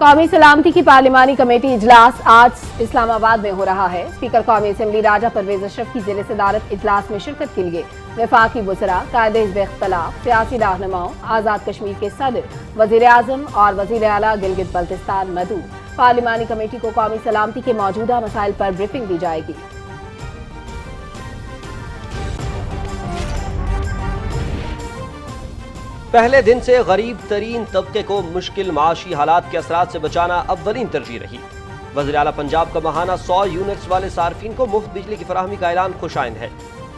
قومی سلامتی کی پارلیمانی کمیٹی اجلاس آج اسلام آباد میں ہو رہا ہے۔ اسپیکر قومی اسمبلی راجہ پرویز اشرف کی زیر صدارت اجلاس میں شرکت کے لیے وفاقی وزراء، قائد حزب اختلاف، سیاسی رہنماؤں، آزاد کشمیر کے صدر، وزیر اعظم اور وزیر اعلیٰ گلگت بلتستان مدعو۔ پارلیمانی کمیٹی کو قومی سلامتی کے موجودہ مسائل پر بریفنگ دی جائے گی۔ پہلے دن سے غریب ترین طبقے کو مشکل معاشی حالات کے اثرات سے بچانا اولین ترجیح رہی۔ وزیر اعلیٰ پنجاب کا ماہانہ 100 یونٹس والے صارفین کو مفت بجلی کی فراہمی کا اعلان خوش آئند ہے۔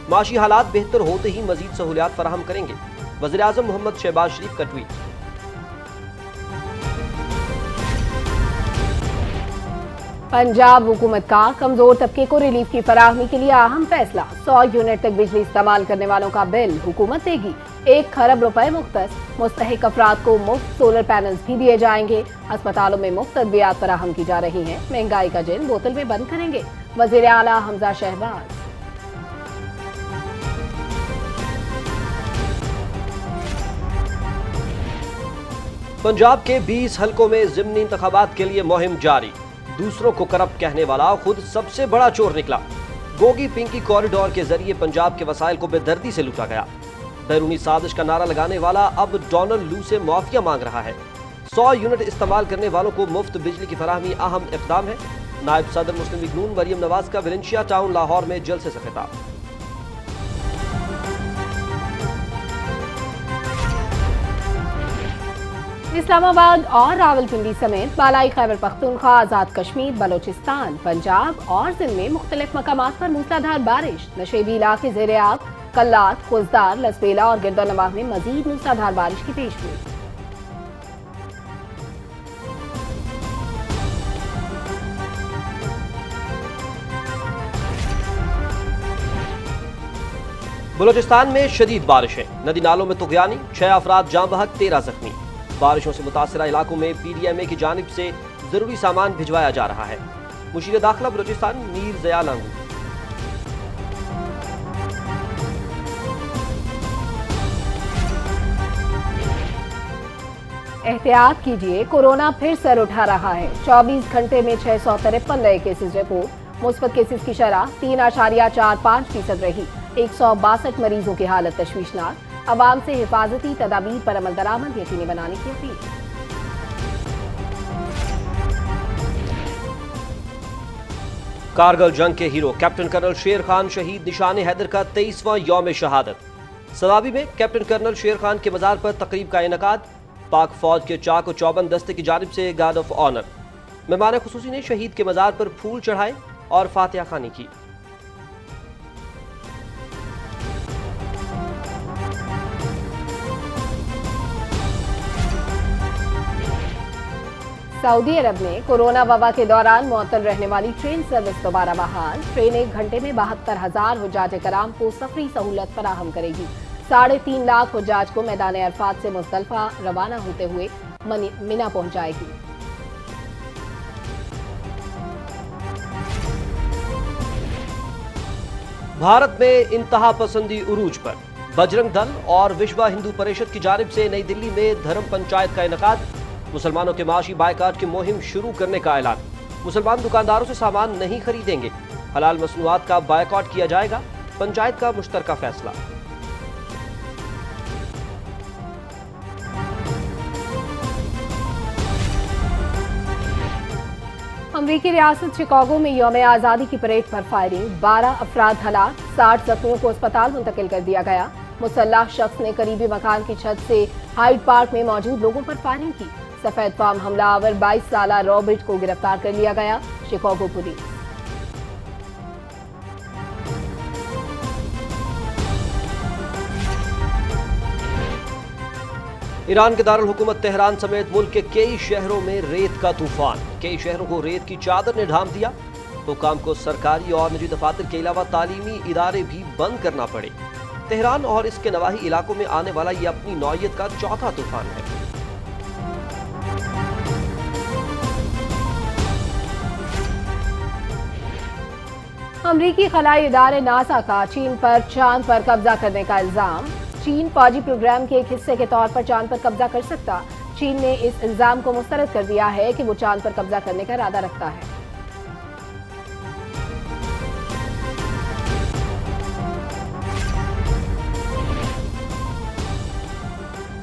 معاشی حالات بہتر ہوتے ہی مزید سہولیات فراہم کریں گے۔ وزیر اعظم محمد شہباز شریف کا ٹویٹ۔ پنجاب حکومت کا کمزور طبقے کو ریلیف کی فراہمی کے لیے اہم فیصلہ۔ 100 یونٹ تک بجلی استعمال کرنے والوں کا بل حکومت دے گی۔ 1 ارب روپے مختص۔ مستحق افراد کو مفت سولر پینلز بھی دیے جائیں گے۔ اسپتالوں میں مفت ادویات فراہم کی جا رہی ہیں۔ مہنگائی کا جن بوتل میں بند کریں گے وزیر اعلیٰ حمزہ شہباز۔ پنجاب کے 20 حلقوں میں ضمنی انتخابات کے لیے مہم جاری۔ دوسروں کو کرپٹ کہنے والا خود سب سے بڑا چور نکلا۔ گوگی پنکی کوریڈور کے ذریعے پنجاب کے وسائل کو بے دردی سے لوٹا گیا۔ بیرونی سازش کا نعرہ لگانے والا اب ڈونلڈ لو سے معافیہ مانگ رہا ہے۔ 100 یونٹ استعمال کرنے والوں کو مفت بجلی کی فراہمی اہم اقدام ہے۔ نائب صدر مسلم لیگ نون مریم نواز کا ویلنشیا ٹاؤن لاہور میں جلسے سے خطاب۔ اسلام آباد اور راولپنڈی سمیت بالائی خیبر پختونخوا، آزاد کشمیر، بلوچستان، پنجاب اور سندھ میں مختلف مقامات پر موسلادھار بارش۔ نشیبی علاقے زیر آب۔ کلات، خوزدار، لسبیلا اور گرد و نواح میں مزید موسلادھار بارش کی پیشگوئی۔ بلوچستان میں شدید بارشیں، ندی نالوں میں طغیانی، 6 افراد جاں بحق، 13 زخمی۔ بارشوں سے متاثرہ علاقوں میں پی ڈی ایم اے کی جانب سے ضروری سامان بھجوایا جا رہا ہے۔ مشیر داخلہ بلوچستان میر ضیاء لانگو۔ احتیاط کیجیے، کورونا پھر سر اٹھا رہا ہے۔ 24 گھنٹے میں 653 نئے کیسز رپورٹ۔ مثبت کیسز کی شرح 3.45% رہی۔ 162 مریضوں کی حالت تشویشناک۔ عوام سے حفاظتی تدابیر پر عمل درآمد یقینی بنانے کی اپیل۔ کارگل جنگ کے hero captain colonel Sher Khan شہید نشان حیدر کا 23واں یوم شہادت۔ سوابی میں کیپٹن کرنل شیر خان کے مزار پر تقریب کا انعقاد۔ پاک فوج کے چاق و چوبند دستے کی جانب سے گارڈ آف آنر۔ مہمان خصوصی نے شہید کے مزار پر پھول چڑھائے اور فاتحہ خوانی کی۔ سعودی عرب میں کورونا وبا کے دوران معطل رہنے والی ٹرین سروس دوبارہ بحال۔ ٹرین 1 گھنٹے میں 72,000 حجاج کرام کو سفری سہولت فراہم کرے گی۔ 3.5 لاکھ حجاج کو میدان عرفات سے مزدلفہ روانہ ہوتے ہوئے منا پہنچائے گی۔ بھارت میں انتہا پسندی عروج پر۔ بجرنگ دل اور وشوا ہندو پریشد کی جانب سے نئی دلی میں دھرم پنچایت کا انعقاد۔ مسلمانوں کے معاشی بائیکاٹ کی مہم شروع کرنے کا اعلان۔ مسلمان دکانداروں سے سامان نہیں خریدیں گے۔ حلال مصنوعات کا بائیکاٹ کیا جائے گا۔ پنچایت کا مشترکہ فیصلہ۔ امریکی ریاست شکاگو میں یوم آزادی کی پریڈ پر فائرنگ۔ 12 افراد ہلاک، 60 زخمیوں کو اسپتال منتقل کر دیا گیا۔ مسلح شخص نے قریبی مکان کی چھت سے ہائیڈ پارک میں موجود لوگوں پر فائرنگ کی۔ سفید فام حملہ آور 22 سالہ رابرٹ کو گرفتار کر لیا گیا۔ Chicago police. ایران کے دارالحکومت تہران سمیت ملک کے کئی شہروں میں ریت کا طوفان۔ کئی شہروں کو ریت کی چادر نے ڈھانپ دیا۔ حکام کو سرکاری اور نجی دفاتر کے علاوہ تعلیمی ادارے بھی بند کرنا پڑے۔ تہران اور اس کے نواحی علاقوں میں آنے والا یہ اپنی نوعیت کا چوتھا طوفان ہے۔ امریکی خلائی ادارے ناسا کا چین پر چاند پر قبضہ کرنے کا الزام۔ چین فوجی پروگرام کے ایک حصے کے طور پر چاند پر قبضہ کر سکتا۔ چین نے اس الزام کو مسترد کر دیا ہے کہ وہ چاند پر قبضہ کرنے کا ارادہ رکھتا ہے۔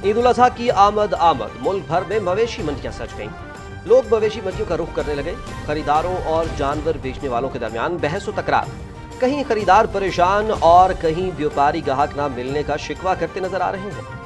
عید الاضحیٰ کی آمد ملک بھر میں مویشی منڈیاں سج گئیں۔ لوگ مویشی منڈیوں کا رخ کرنے لگے۔ خریداروں اور جانور بیچنے والوں کے درمیان بحث و تکرار۔ کہیں خریدار پریشان اور کہیں بیوپاری گاہک نہ ملنے کا شکوہ کرتے نظر آ رہے ہیں۔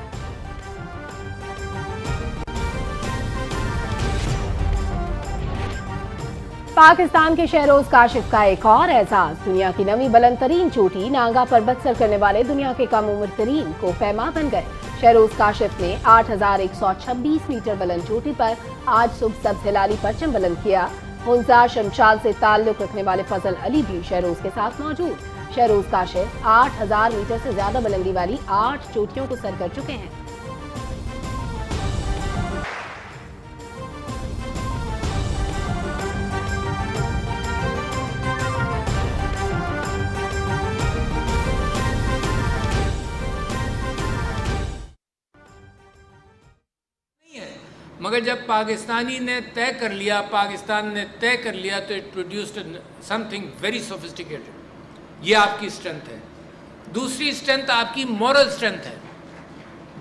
پاکستان کے شہروز کاشف کا ایک اور اعزاز۔ دنیا کی نویں بلند ترین چوٹی ناگا پربت سر کرنے والے دنیا کے کم عمر ترین کو پیما بن گئے۔ شہروز کاشف نے 8126 میٹر بلند چوٹی پر آج صبح سبز ہلالی پرچم بلند کیا۔ ہنزا شمشاد سے تعلق رکھنے والے فضل علی بھی شہروز کے ساتھ موجود۔ شہروز کاشف 8000 میٹر سے زیادہ بلندی والی 8 چوٹیوں کو سر کر چکے ہیں۔ مگر جب پاکستانی نے طے کر لیا، پاکستان نے طے کر لیا تو it produced some thing very sophisticated. یہ آپ کی اسٹرینتھ ہے۔ دوسری اسٹرینتھ آپ کی مورل اسٹرینتھ ہے۔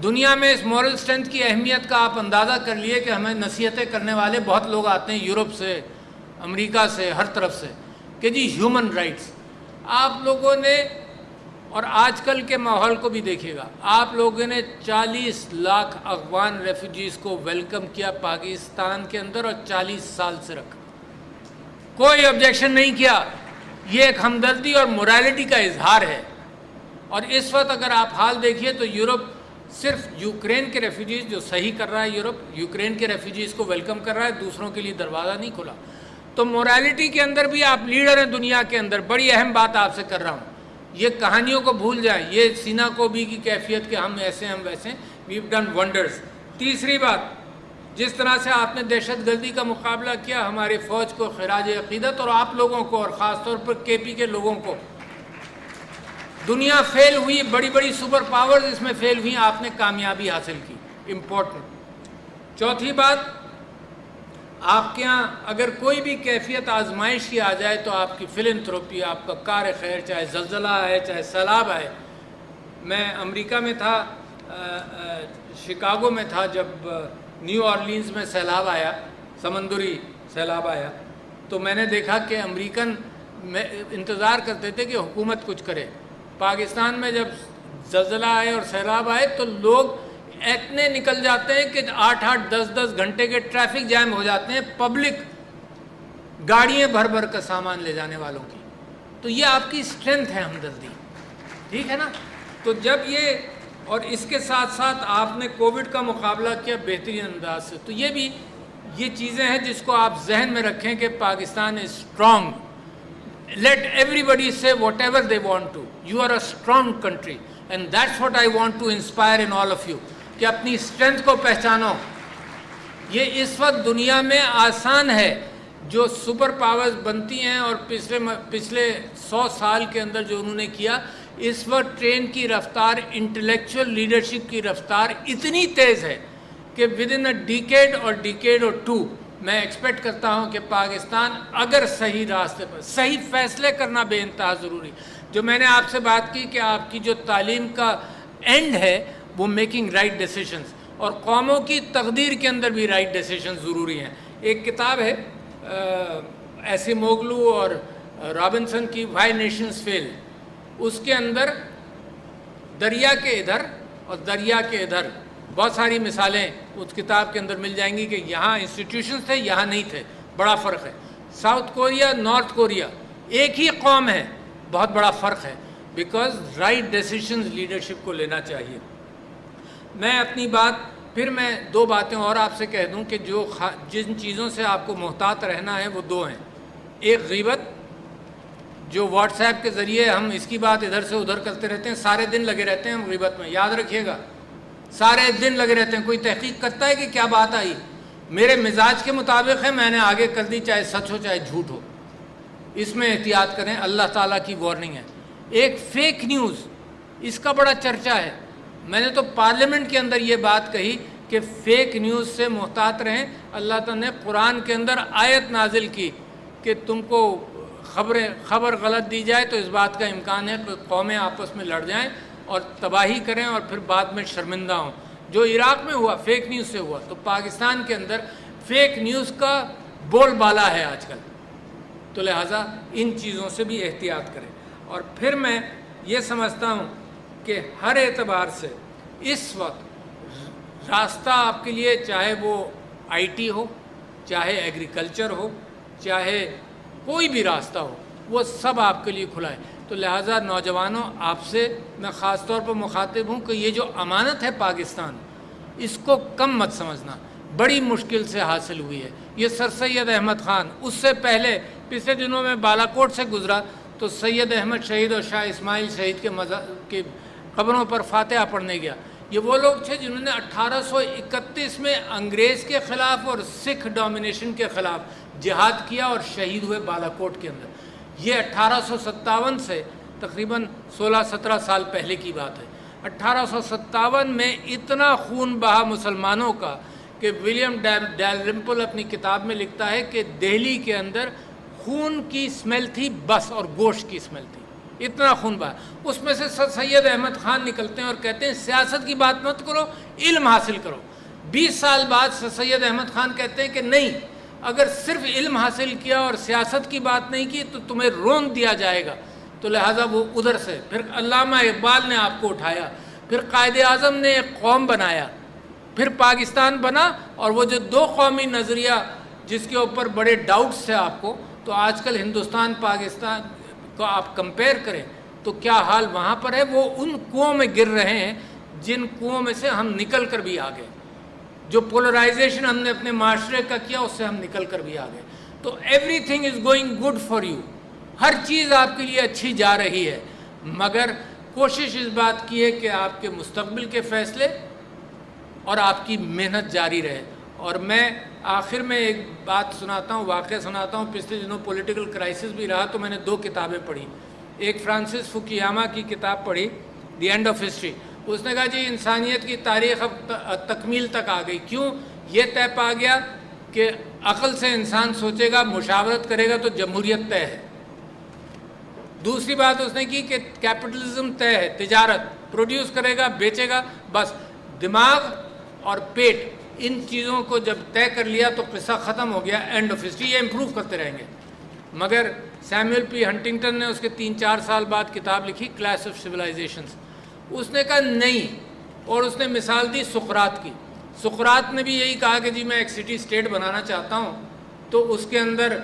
دنیا میں اس مورل اسٹرینتھ کی اہمیت کا آپ اندازہ کر لیے کہ ہمیں نصیحتیں کرنے والے بہت لوگ آتے ہیں یورپ سے، امریکہ سے، ہر طرف سے، کہ جی ہیومن رائٹس۔ آپ لوگوں نے، اور آج کل کے ماحول کو بھی دیکھیے گا، آپ لوگوں نے 40 لاکھ افغان ریفیوجیز کو ویلکم کیا پاکستان کے اندر، اور 40 سال سے رکھا، کوئی آبجیکشن نہیں کیا۔ یہ ایک ہمدردی اور مورالٹی کا اظہار ہے۔ اور اس وقت اگر آپ حال دیکھیے تو یورپ صرف یوکرین کے ریفیوجیز جو صحیح کر رہا ہے، یورپ یوکرین کے ریفیوجیز کو ویلکم کر رہا ہے، دوسروں کے لیے دروازہ نہیں کھلا۔ تو مورالٹی کے اندر بھی آپ لیڈر ہیں دنیا کے اندر۔ بڑی اہم بات آپ سے کر رہا ہوں، یہ کہانیوں کو بھول جائیں، یہ سینا کو بھی کی کیفیت کہ ہم ایسے ہم ویسے، we've done wonders۔ تیسری بات، جس طرح سے آپ نے دہشت گردی کا مقابلہ کیا، ہماری فوج کو خراج عقیدت، اور آپ لوگوں کو، اور خاص طور پر کے پی کے لوگوں کو۔ دنیا فیل ہوئی، بڑی بڑی سپر پاورز اس میں فیل ہوئی، آپ نے کامیابی حاصل کی، امپورٹنٹ۔ چوتھی بات، آپ کے ہاں اگر کوئی بھی کیفیت آزمائش کی آ جائے تو آپ کی فلنتھروپی، آپ کا کار خیر، چاہے زلزلہ آئے چاہے سیلاب آئے۔ میں امریکہ میں تھا، شکاگو میں تھا، جب نیو اورلینز میں سیلاب آیا، سمندری سیلاب آیا، تو میں نے دیکھا کہ امریکن انتظار کرتے تھے کہ حکومت کچھ کرے۔ پاکستان میں جب زلزلہ آئے اور سیلاب آئے تو لوگ اتنے نکل جاتے ہیں کہ 8-8 10-10 گھنٹے کے ٹریفک جام ہو جاتے ہیں، پبلک گاڑیاں بھر بھر کا سامان لے جانے والوں کی۔ تو یہ آپ کی اسٹرینتھ ہے، ہمدردی، ٹھیک ہے نا؟ تو جب یہ، اور اس کے ساتھ ساتھ آپ نے کووڈ کا مقابلہ کیا بہترین انداز سے۔ تو یہ بھی یہ چیزیں ہیں جس کو آپ ذہن میں رکھیں کہ Pakistan is strong. Let everybody say whatever they want to. You are a strong country, and that's what I want to inspire in all of you. کہ اپنی اسٹرینتھ کو پہچانو۔ یہ اس وقت دنیا میں آسان ہے، جو سپر پاورز بنتی ہیں اور پچھلے 100 سال کے اندر جو انہوں نے کیا، اس وقت ٹرین کی رفتار، انٹلیکچوئل لیڈرشپ کی رفتار اتنی تیز ہے کہ ودن اے ڈیکیڈ اور 2 میں ایکسپیکٹ کرتا ہوں کہ پاکستان اگر صحیح راستے پر، صحیح فیصلے کرنا بے انتہا ضروری۔ جو میں نے آپ سے بات کی کہ آپ کی جو تعلیم کا اینڈ ہے وہ میکنگ رائٹ ڈیسیشنز، اور قوموں کی تقدیر کے اندر بھی رائٹ ڈیسیشنز ضروری ہیں۔ ایک کتاب ہے ایسی موگلو اور رابنسن کی، وائی نیشنز فیل۔ اس کے اندر دریا کے ادھر اور دریا کے ادھر بہت ساری مثالیں اس کتاب کے اندر مل جائیں گی کہ یہاں انسٹیٹیوشنز تھے، یہاں نہیں تھے، بڑا فرق ہے۔ ساؤتھ کوریا، نارتھ کوریا ایک ہی قوم ہے، بہت بڑا فرق ہے، بیکاز رائٹ ڈیسیشنز لیڈرشپ کو لینا چاہیے۔ میں اپنی بات پھر میں 2 باتیں اور آپ سے کہہ دوں کہ جن چیزوں سے آپ کو محتاط رہنا ہے وہ 2 ہیں۔ ایک غیبت، جو واٹس ایپ کے ذریعے ہم اس کی بات ادھر سے ادھر کرتے رہتے ہیں، سارے دن لگے رہتے ہیں ہم غیبت میں، یاد رکھیے گا، سارے دن لگے رہتے ہیں۔ کوئی تحقیق کرتا ہے کہ کیا بات آئی، میرے مزاج کے مطابق ہے، میں نے آگے کر دی، چاہے سچ ہو چاہے جھوٹ ہو۔ اس میں احتیاط کریں، اللہ تعالیٰ کی وارننگ ہے۔ ایک فیک نیوز، اس کا بڑا چرچا ہے۔ میں نے تو پارلیمنٹ کے اندر یہ بات کہی کہ کہ فیک نیوز سے محتاط رہیں. اللہ تعالیٰ نے قرآن کے اندر آیت نازل کی کہ تم کو خبر غلط دی جائے تو اس بات کا امکان ہے کہ قومیں آپس میں لڑ جائیں اور تباہی کریں اور پھر بعد میں شرمندہ ہوں. جو عراق میں ہوا فیک نیوز سے ہوا, تو پاکستان کے اندر فیک نیوز کا بول بالا ہے آج کل. تو لہٰذا ان چیزوں سے بھی احتیاط کریں. اور پھر میں یہ سمجھتا ہوں کہ ہر اعتبار سے اس وقت راستہ آپ کے لیے, چاہے وہ آئی ٹی ہو, چاہے ایگریکلچر ہو, چاہے کوئی بھی راستہ ہو, وہ سب آپ کے لیے کھلا ہے. تو لہٰذا نوجوانوں, آپ سے میں خاص طور پر مخاطب ہوں کہ یہ جو امانت ہے پاکستان, اس کو کم مت سمجھنا. بڑی مشکل سے حاصل ہوئی ہے. یہ سر سید احمد خان, اس سے پہلے پچھلے دنوں میں بالا کوٹ سے گزرا تو سید احمد شہید اور شاہ اسماعیل شہید کے قبروں پر فاتحہ پڑھنے گیا. یہ وہ لوگ تھے جنہوں نے 1831 میں انگریز کے خلاف اور سکھ ڈومینیشن کے خلاف جہاد کیا اور شہید ہوئے بالا کوٹ کے اندر. یہ 1857 سے تقریباً 16-17 سال پہلے کی بات ہے. 1857 میں اتنا خون بہا مسلمانوں کا کہ ولیم ڈیلرمپل اپنی کتاب میں لکھتا ہے کہ دہلی کے اندر خون کی اسمیل تھی بس, اور گوشت کی اسمیل تھی. اتنا خون بہا. اس میں سے سر سید احمد خان نکلتے ہیں اور کہتے ہیں سیاست کی بات مت کرو, علم حاصل کرو. 20 سال بعد سر سید احمد خان کہتے ہیں کہ نہیں, اگر صرف علم حاصل کیا اور سیاست کی بات نہیں کی تو تمہیں رون دیا جائے گا. تو لہٰذا وہ ادھر سے پھر علامہ اقبال نے آپ کو اٹھایا, پھر قائد اعظم نے ایک قوم بنایا, پھر پاکستان بنا. اور وہ جو دو قومی نظریہ جس کے اوپر بڑے ڈاؤٹس تھے آپ کو, تو آج کل ہندوستان پاکستان کو آپ کمپیئر کریں تو کیا حال وہاں پر ہے. وہ ان کنوؤں میں گر رہے ہیں جن کنوؤں میں سے ہم نکل کر بھی آ گئے. جو پولرائزیشن ہم نے اپنے معاشرے کا کیا, اس سے ہم نکل کر بھی آ گئے. تو everything is going good for you. ہر چیز آپ کے لیے اچھی جا رہی ہے, مگر کوشش اس بات کی ہے کہ آپ کے مستقبل کے فیصلے اور آپ کی محنت جاری رہے. اور میں آخر میں ایک بات سناتا ہوں, واقعہ سناتا ہوں. پچھلے دنوں پولیٹیکل کرائسس بھی رہا تو میں نے 2 کتابیں پڑھی. ایک فرانسس فوکیاما کی کتاب پڑھی, دی اینڈ آف ہسٹری. اس نے کہا جی انسانیت کی تاریخ اب تکمیل تک آ گئی. کیوں؟ یہ طے پا گیا کہ عقل سے انسان سوچے گا, مشاورت کرے گا تو جمہوریت طے ہے. دوسری بات اس نے کی کہ کیپٹلزم طے ہے, تجارت پروڈیوس کرے گا, بیچے گا. بس دماغ اور پیٹ, ان چیزوں کو جب طے کر لیا تو قصہ ختم ہو گیا, اینڈ آف ہسٹری. یہ امپروو کرتے رہیں گے. مگر سیموئل پی ہنٹنگٹن نے اس کے 3-4 سال بعد کتاب لکھی, کلاس آف سویلائزیشنز. اس نے کہا نہیں, اور اس نے مثال دی سقراط کی. سقراط نے بھی یہی کہا کہ جی میں ایک سٹی اسٹیٹ بنانا چاہتا ہوں, تو اس کے اندر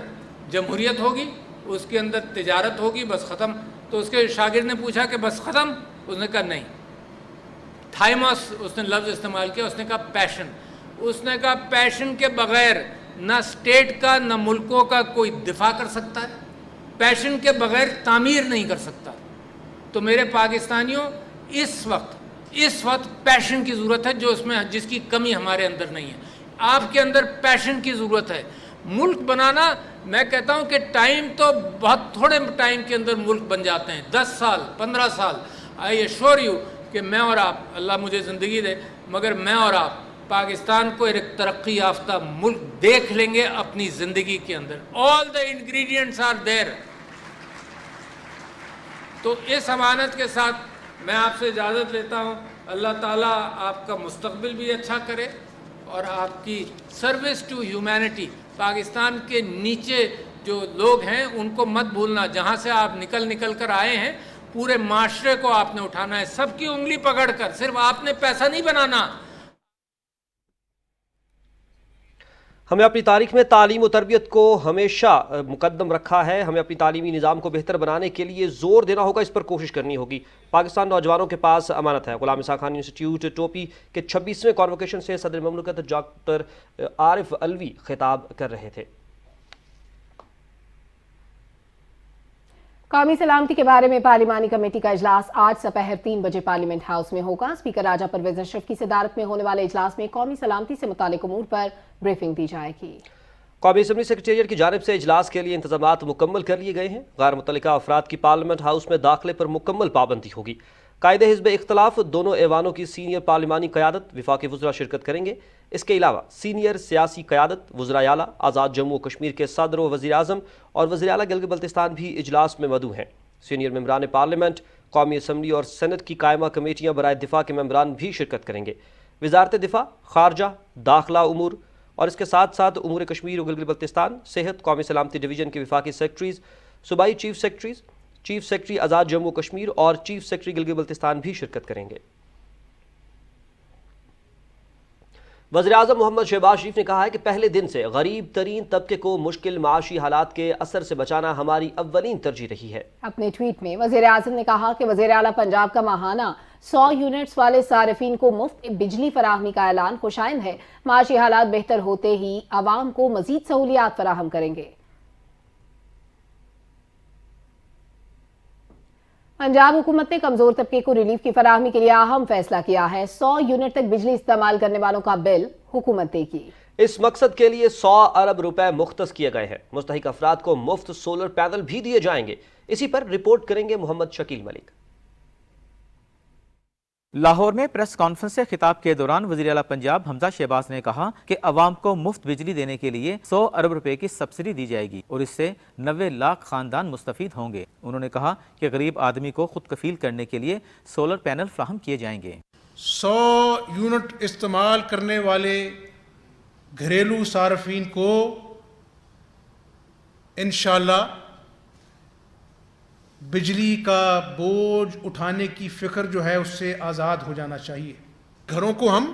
جمہوریت ہوگی, اس کے اندر تجارت ہوگی, بس ختم. تو اس کے شاگرد نے پوچھا کہ بس ختم؟ اس نے کہا نہیں. تھائمس اس نے لفظ استعمال کیا, اس نے کہا پیشن. اس نے کہا پیشن کے بغیر نہ اسٹیٹ کا نہ ملکوں کا کوئی دفاع کر سکتا ہے, پیشن کے بغیر تعمیر نہیں کر سکتا. تو میرے پاکستانیوں, اس وقت پیشن کی ضرورت ہے, جس کی کمی ہمارے اندر نہیں ہے. آپ کے اندر پیشن کی ضرورت ہے. ملک بنانا, میں کہتا ہوں کہ ٹائم تو بہت تھوڑے ٹائم کے اندر ملک بن جاتے ہیں, 10 سال 15 سال. آئی ایشور یو کہ میں اور آپ, اللہ مجھے زندگی دے, مگر میں اور آپ پاکستان کو ایک ترقی یافتہ ملک دیکھ لیں گے اپنی زندگی کے اندر. آل دا انگریڈینٹس آر دیر. تو اس امانت کے ساتھ میں آپ سے اجازت لیتا ہوں. اللہ تعالیٰ آپ کا مستقبل بھی اچھا کرے اور آپ کی سروس ٹو ہیومینٹی. پاکستان کے نیچے جو لوگ ہیں ان کو مت بھولنا, جہاں سے آپ نکل کر آئے ہیں. پورے معاشرے کو آپ نے اٹھانا ہے, سب کی انگلی پکڑ کر. صرف آپ نے پیسہ نہیں بنانا. ہمیں اپنی تاریخ میں تعلیم و تربیت کو ہمیشہ مقدم رکھا ہے. ہمیں اپنی تعلیمی نظام کو بہتر بنانے کے لیے زور دینا ہوگا, اس پر کوشش کرنی ہوگی. پاکستان نوجوانوں کے پاس امانت ہے. غلام اسحاق خان انسٹیٹیوٹ ٹوپی کے 26ویں کانوکیشن سے صدر مملکت ڈاکٹر عارف علوی خطاب کر رہے تھے. قومی سلامتی کے بارے میں پارلیمانی کمیٹی کا اجلاس آج سپہر 3 بجے پارلیمنٹ ہاؤس میں ہوگا. اسپیکر راجہ پرویز اشرف کی صدارت میں ہونے والے اجلاس میں قومی سلامتی سے متعلق امور پر بریفنگ دی جائے گی. قومی اسمبلی سیکریٹریٹ کی جانب سے اجلاس کے لیے انتظامات مکمل کر لیے گئے ہیں. غیر متعلقہ افراد کی پارلیمنٹ ہاؤس میں داخلے پر مکمل پابندی ہوگی. قائد حزب اختلاف دونوں ایوانوں کی سینئر پارلیمانی قیادت وفاقی وزراء شرکت کریں گے۔ اس کے علاوہ سینئر سیاسی قیادت، وزرائے اعلیٰ، آزاد جموں و کشمیر کے صدر و وزیر اعظم اور وزیر اعلیٰ گلگت بلتستان بھی اجلاس میں مدعو ہیں۔ سینئر ممبران پارلیمنٹ، قومی اسمبلی اور سینٹ کی قائمہ کمیٹیاں برائے دفاع کے ممبران بھی شرکت کریں گے۔ وزارت دفاع، خارجہ، داخلہ امور اور اس کے ساتھ ساتھ امور کشمیر و گلگت بلتستان، صحت، قومی سلامتی ڈویژن کے وفاقی سیکرٹریز، صوبائی چیف سیکرٹریز، چیف سیکرٹری آزاد جموں و کشمیر اور چیف سیکرٹری گلگت بلتستان بھی شرکت کریں گے۔ وزیراعظم محمد شہباز شریف نے کہا ہے کہ پہلے دن سے غریب ترین طبقے کو مشکل معاشی حالات کے اثر سے بچانا ہماری اولین ترجیح رہی ہے۔ اپنے ٹویٹ میں وزیر اعظم نے کہا کہ وزیر اعلیٰ پنجاب کا ماہانہ 100 یونٹس والے صارفین کو مفت بجلی فراہمی کا اعلان خوشائند ہے۔ معاشی حالات بہتر ہوتے ہی عوام کو مزید سہولیات فراہم کریں گے۔ پنجاب حکومت نے کمزور طبقے کو ریلیف کی فراہمی کے لیے اہم فیصلہ کیا ہے۔ 100 یونٹ تک بجلی استعمال کرنے والوں کا بل حکومت دے گی۔ اس مقصد کے لیے 100 ارب روپے مختص کیے گئے ہیں۔ مستحق افراد کو مفت سولر پینل بھی دیے جائیں گے۔ اسی پر رپورٹ کریں گے محمد شکیل ملک۔ لاہور میں پریس کانفرنس سے خطاب کے دوران وزیر اعلیٰ پنجاب حمزہ شہباز نے کہا کہ عوام کو مفت بجلی دینے کے لیے 100 ارب روپے کی سبسڈی دی جائے گی اور اس سے 90 لاکھ خاندان مستفید ہوں گے۔ انہوں نے کہا کہ غریب آدمی کو خود کفیل کرنے کے لیے سولر پینل فراہم کیے جائیں گے۔ 100 یونٹ استعمال کرنے والے گھریلو صارفین کو انشاءاللہ بجلی کا بوجھ اٹھانے کی فکر جو ہے اس سے آزاد ہو جانا چاہیے۔ گھروں کو ہم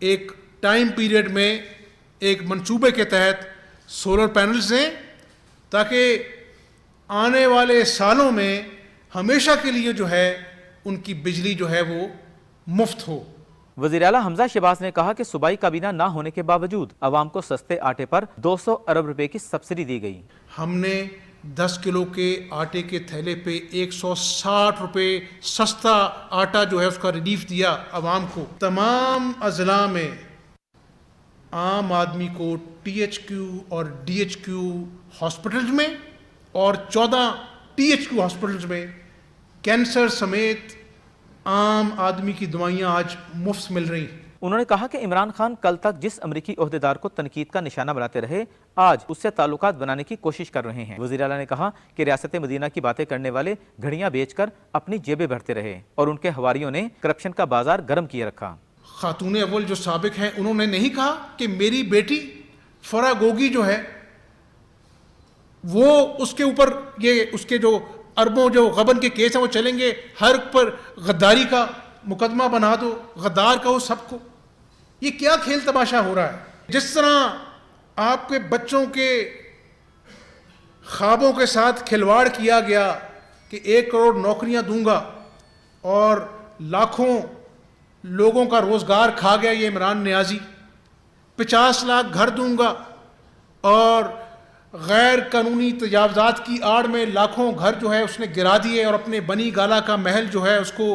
ایک ٹائم پیریڈ میں ایک منصوبے کے تحت سولر پینلز دیں تاکہ آنے والے سالوں میں ہمیشہ کے لیے جو ہے ان کی بجلی جو ہے وہ مفت ہو۔ وزیر اعلیٰ حمزہ شہباز نے کہا کہ صوبائی کابینہ نہ ہونے کے باوجود عوام کو سستے آٹے پر 200 ارب روپے کی سبسڈی دی گئی۔ ہم نے 10 کلو کے آٹے کے تھیلے پہ 160 روپے سستا آٹا جو ہے اس کا ریلیف دیا عوام کو۔ تمام اضلاع میں عام آدمی کو ٹی ایچ کیو اور ڈی ایچ کیو ہاسپٹلز میں اور 14 ٹی ایچ کیو ہاسپٹلز میں کینسر سمیت عام آدمی کی دوائیاں آج مفت مل رہی ہیں۔ انہوں نے کہا کہ عمران خان کل تک جس امریکی عہدیدار کو تنقید کا نشانہ بناتے رہے، آج اس سے تعلقات بنانے کی کوشش کر رہے ہیں۔ وزیر اعلیٰ نے کہا کہ ریاست مدینہ کی باتیں کرنے والے گھڑیاں بیچ کر اپنی جیبیں بھرتے رہے اور ان کے حواریوں نے کرپشن کا بازار گرم کیے رکھا۔ خاتون اول جو سابق ہیں انہوں نے نہیں کہا کہ میری بیٹی فرا گوگی جو ہے وہ اس کے اوپر یہ اس کے جو اربوں جو غبن کے کیس ہیں وہ چلیں گے، ہر پر غداری کا مقدمہ بنا دو، غدار کہو سب کو۔ یہ کیا کھیل تماشا ہو رہا ہے؟ جس طرح آپ کے بچوں کے خوابوں کے ساتھ کھلواڑ کیا گیا کہ 1 کروڑ نوکریاں دوں گا اور لاکھوں لوگوں کا روزگار کھا گیا یہ عمران نیازی، 50 لاکھ گھر دوں گا اور غیر قانونی تجاوزات کی آڑ میں لاکھوں گھر جو ہے اس نے گرا دیے اور اپنے بنی گالا کا محل جو ہے اس کو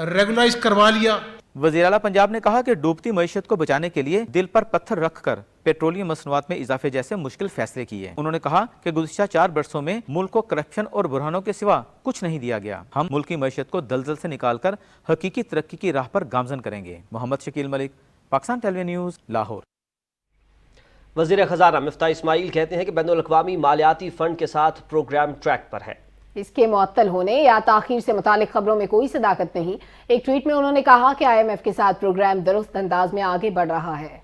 ریگولائز کروا لیا۔ وزیر اعلیٰ پنجاب نے کہا کہ ڈوبتی معیشت کو بچانے کے لیے دل پر پتھر رکھ کر پیٹرولیم مصنوعات میں اضافے جیسے مشکل فیصلے کیے۔ انہوں نے کہا کہ گزشتہ 4 برسوں میں ملک کو کرپشن اور بحرانوں کے سوا کچھ نہیں دیا گیا۔ ہم ملک کی معیشت کو دلدل سے نکال کر حقیقی ترقی کی راہ پر گامزن کریں گے۔ محمد شکیل ملک، پاکستان ٹیلی ویژن نیوز، لاہور۔ وزیر خزانہ مفتاح اسماعیل کہتے ہیں کہ بین الاقوامی مالیاتی فنڈ کے ساتھ پروگرام ٹریک پر ہے۔ اس کے معطل ہونے یا تاخیر سے متعلق خبروں میں کوئی صداقت نہیں۔ ایک ٹویٹ میں انہوں نے کہا کہ IMF کے ساتھ پروگرام درست انداز میں آگے بڑھ رہا ہے۔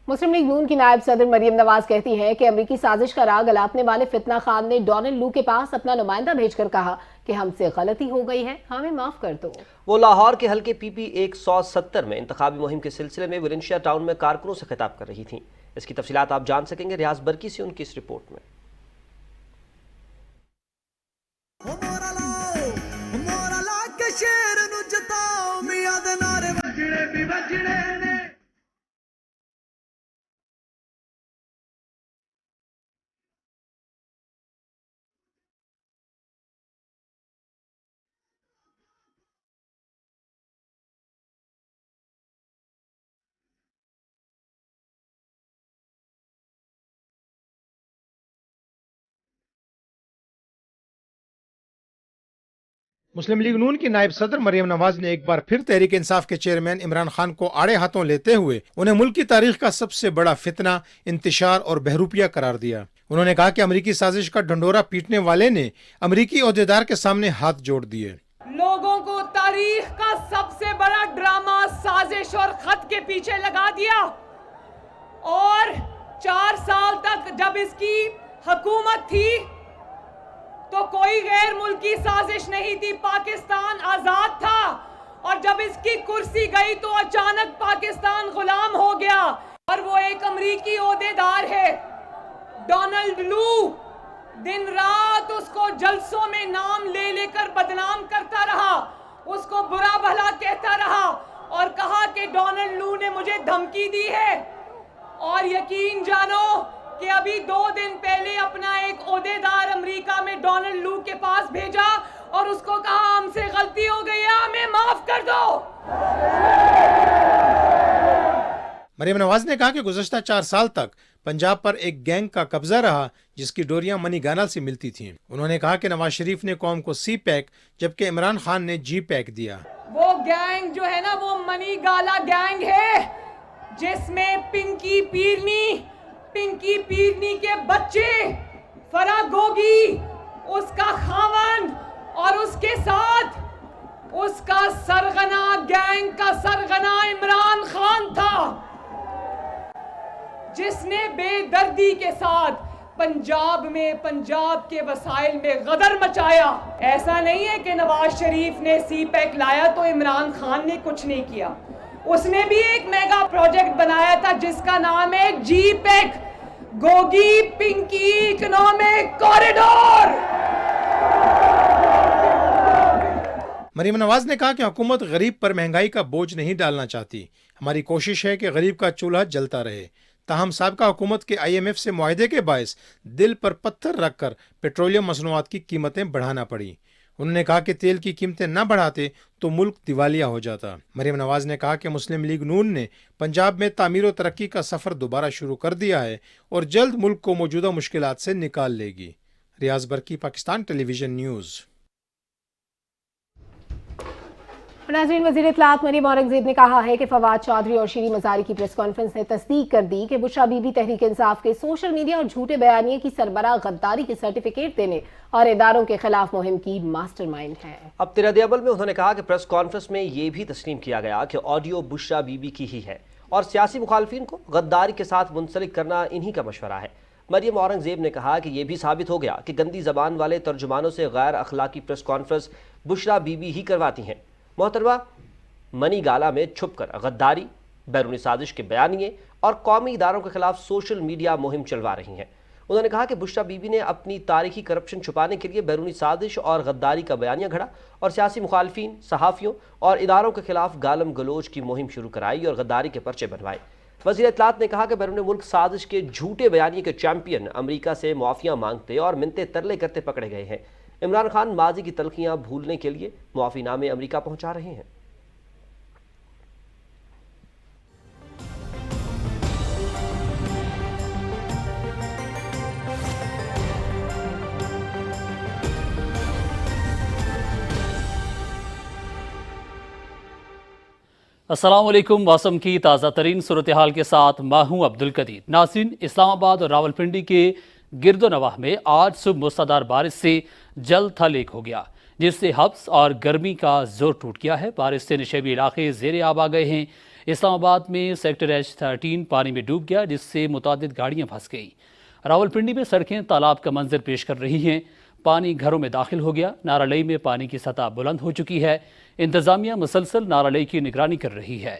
مسلم لیگ نون کی نائب صدر مریم نواز کہتی ہیں کہ امریکی سازش کا راگ الاپنے والے فتنہ خان نے ڈونلڈ لو کے پاس اپنا نمائندہ بھیج کر کہا کہ ہم سے غلطی ہو گئی ہے، ہمیں معاف کر دو۔ وہ لاہور کے حلقے PP 170 میں انتخابی مہم کے سلسلے میں ولنشیا ٹاؤن میں کارکنوں سے خطاب کر رہی تھیں۔ اس کی تفصیلات آپ جان سکیں گے ریاض برکی سے ان کی اس رپورٹ میں۔ مسلم لیگ نون کی نائب صدر مریم نواز نے ایک بار پھر تحریک انصاف کے چیئرمین عمران خان کو آڑے ہاتھوں لیتے ہوئے انہیں ملک کی تاریخ کا سب سے بڑا فتنہ، انتشار اور بہروپیہ قرار دیا۔ انہوں نے کہا کہ امریکی سازش کا ڈھنڈورا پیٹنے والے نے امریکی عہدیدار کے سامنے ہاتھ جوڑ دیے۔ لوگوں کو تاریخ کا سب سے بڑا ڈرامہ، سازش اور خط کے پیچھے لگا دیا، اور 4 سال تک جب اس کی حکومت تھی تو کوئی غیر ملکی سازش نہیں تھی، پاکستان آزاد تھا، اور جب اس کی کرسی گئی تو اچانک پاکستان غلام ہو گیا، اور وہ ایک امریکی عہدیدار ہے ڈونلڈ لو، دن رات اس کو جلسوں میں نام لے لے کر بدنام کرتا رہا، اس کو برا بھلا کہتا رہا، اور کہا کہ ڈونلڈ لو نے مجھے دھمکی دی ہے۔ اور یقین جانو کہ ابھی 2 دن پہلے اپنا ایک عہدیدار امریکہ میں ڈونلڈ لو کے پاس بھیجا اور اس کو کہا ہم سے غلطی ہو گئی ہے، ہمیں معاف کر دو۔ مریم نواز نے کہا کہ گزشتہ 4 سال تک پنجاب پر ایک گینگ کا قبضہ رہا جس کی ڈوریاں منی گانا سے ملتی تھیں۔ انہوں نے کہا کہ نواز شریف نے قوم کو سی پیک جبکہ عمران خان نے جی پیک دیا۔ وہ گینگ جو ہے نا، وہ منی گالا گینگ ہے، جس میں پنکی پیرنی کے بچے، فرا گوگی اس کا خاوند، اور اس کے ساتھ اس کا سرغنہ، گینگ کا سرغنہ عمران خان تھا، جس نے بے دردی کے ساتھ پنجاب کے وسائل میں غدر مچایا۔ ایسا نہیں ہے کہ نواز شریف نے سی پیک لایا تو عمران خان نے کچھ نہیں کیا، اس نے بھی ایک میگا پروجیکٹ بنایا تھا جس کا نام ہے CPEC, Gogi Pinki economic corridor. Maryam Nawaz نے کہا کہ حکومت غریب پر مہنگائی کا بوجھ نہیں ڈالنا چاہتی، ہماری کوشش ہے کہ غریب کا چولہا جلتا رہے۔ تاہم سابقہ حکومت کے IMF سے معاہدے کے باعث دل پر پتھر رکھ کر پیٹرولیم مصنوعات کی قیمتیں بڑھانا پڑی۔ انہوں نے کہا کہ تیل کی قیمتیں نہ بڑھاتے تو ملک دیوالیہ ہو جاتا۔ مریم نواز نے کہا کہ مسلم لیگ نون نے پنجاب میں تعمیر و ترقی کا سفر دوبارہ شروع کر دیا ہے اور جلد ملک کو موجودہ مشکلات سے نکال لے گی۔ ریاض برقی، پاکستان ٹیلی ویژن نیوز۔ ناظرین، وزیر اطلاعات مریم اورنگزیب نے کہا ہے کہ فواد چودھری اور شیریں مزاری کی پریس کانفرنس نے تصدیق کر دی کہ بشرا بی بی تحریک انصاف کے سوشل میڈیا اور جھوٹے بیانیے کی سربراہ غداری کے سرٹیفکیٹ دینے اور اداروں کے خلاف مہم کی ماسٹر مائنڈ ہے۔ اب رد عمل میں انہوں نے کہا کہ پریس کانفرنس میں یہ بھی تسلیم کیا گیا کہ آڈیو بشرا بی بی کی ہی ہے اور سیاسی مخالفین کو غداری کے ساتھ منسلک کرنا انہی کا مشورہ ہے۔ مریم اورنگزیب نے کہا کہ یہ بھی ثابت ہو گیا کہ گندی زبان والے ترجمانوں سے غیر اخلاقی press conference Bushra Bibi ہی کرواتی ہیں۔ محترمہ منی گالا میں چھپ کر غداری، بیرونی سازش کے بیانیے اور قومی اداروں کے خلاف سوشل میڈیا مہم چلوا رہی ہیں۔ انہوں نے کہا کہ بشرا بی بی نے اپنی تاریخی کرپشن چھپانے کے لیے بیرونی سازش اور غداری کا بیانیہ گھڑا اور سیاسی مخالفین، صحافیوں اور اداروں کے خلاف گالم گلوچ کی مہم شروع کرائی اور غداری کے پرچے بنوائے۔ وزیر اطلاعات نے کہا کہ بیرون ملک سازش کے جھوٹے بیانیے کے چیمپئن امریکہ سے معافیاں مانگتے اور منتیں ترلے کرتے پکڑے گئے ہیں۔ عمران خان ماضی کی تلخیاں بھولنے کے لیے معافی نامے امریکہ پہنچا رہے ہیں۔ السلام علیکم۔ موسم کی تازہ ترین صورتحال کے ساتھ میں ہوں عبدالقدیر۔ ناظرین، اسلام آباد اور راولپنڈی کے گرد و نواح میں آج صبح موسلادھار بارش سے جل تھل ایک ہو گیا، جس سے حبس اور گرمی کا زور ٹوٹ گیا ہے۔ بارش سے نشیبی علاقے زیر آب آ گئے ہیں۔ اسلام آباد میں سیکٹر H13 پانی میں ڈوب گیا، جس سے متعدد گاڑیاں پھنس گئیں۔ راولپنڈی میں سڑکیں تالاب کا منظر پیش کر رہی ہیں، پانی گھروں میں داخل ہو گیا۔ نارالئی میں پانی کی سطح بلند ہو چکی ہے۔ انتظامیہ مسلسل نارالئی کی نگرانی کر رہی ہے۔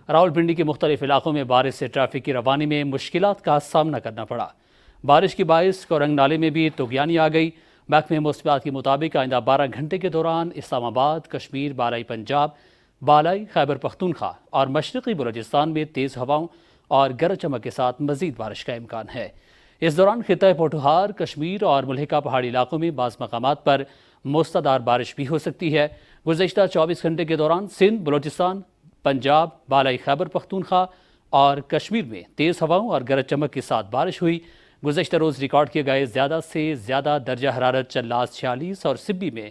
راولپنڈی کے مختلف علاقوں میں بارش سے ٹریفک کی روانی میں مشکلات کا سامنا کرنا پڑا۔ بارش کے باعث کورنگ نالے میں بھی طغیانی آ گئی۔ محکمہ موسمیات کے مطابق آئندہ 12 گھنٹے کے دوران اسلام آباد، کشمیر، بالائی پنجاب، بالائی خیبر پختونخوا اور مشرقی بلوچستان میں تیز ہواؤں اور گرج چمک کے ساتھ مزید بارش کا امکان ہے۔ اس دوران خطہ پوٹھوہار، کشمیر اور ملحقہ پہاڑی علاقوں میں بعض مقامات پر موسلادھار بارش بھی ہو سکتی ہے۔ گزشتہ 24 گھنٹے کے دوران سندھ، بلوچستان، پنجاب، بالائی خیبر پختونخوا اور کشمیر میں تیز ہواؤں اور گرج چمک کے ساتھ بارش ہوئی۔ گزشتہ روز ریکارڈ کیے گئے زیادہ سے زیادہ درجہ حرارت چلاس 46 اور سبی میں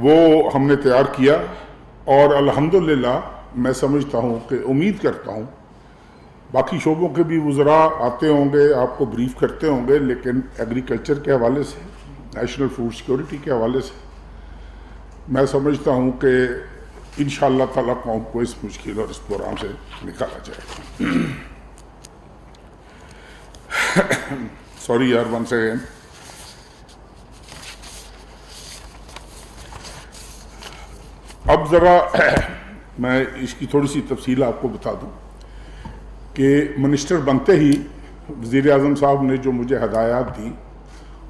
وہ ہم نے تیار کیا اور الحمدللہ میں سمجھتا ہوں کہ امید کرتا ہوں باقی شعبوں کے بھی وزراء آتے ہوں گے، آپ کو بریف کرتے ہوں گے، لیکن ایگریکلچر کے حوالے سے، نیشنل فوڈ سیکورٹی کے حوالے سے میں سمجھتا ہوں کہ انشاءاللہ تعالیٰ قوم کو اس مشکل اور اس بحران سے نکالا جائے گا۔ سوری یار، ونس اگین۔ اب ذرا میں اس کی تھوڑی سی تفصیل آپ کو بتا دوں کہ منسٹر بنتے ہی وزیر اعظم صاحب نے جو مجھے ہدایات دی،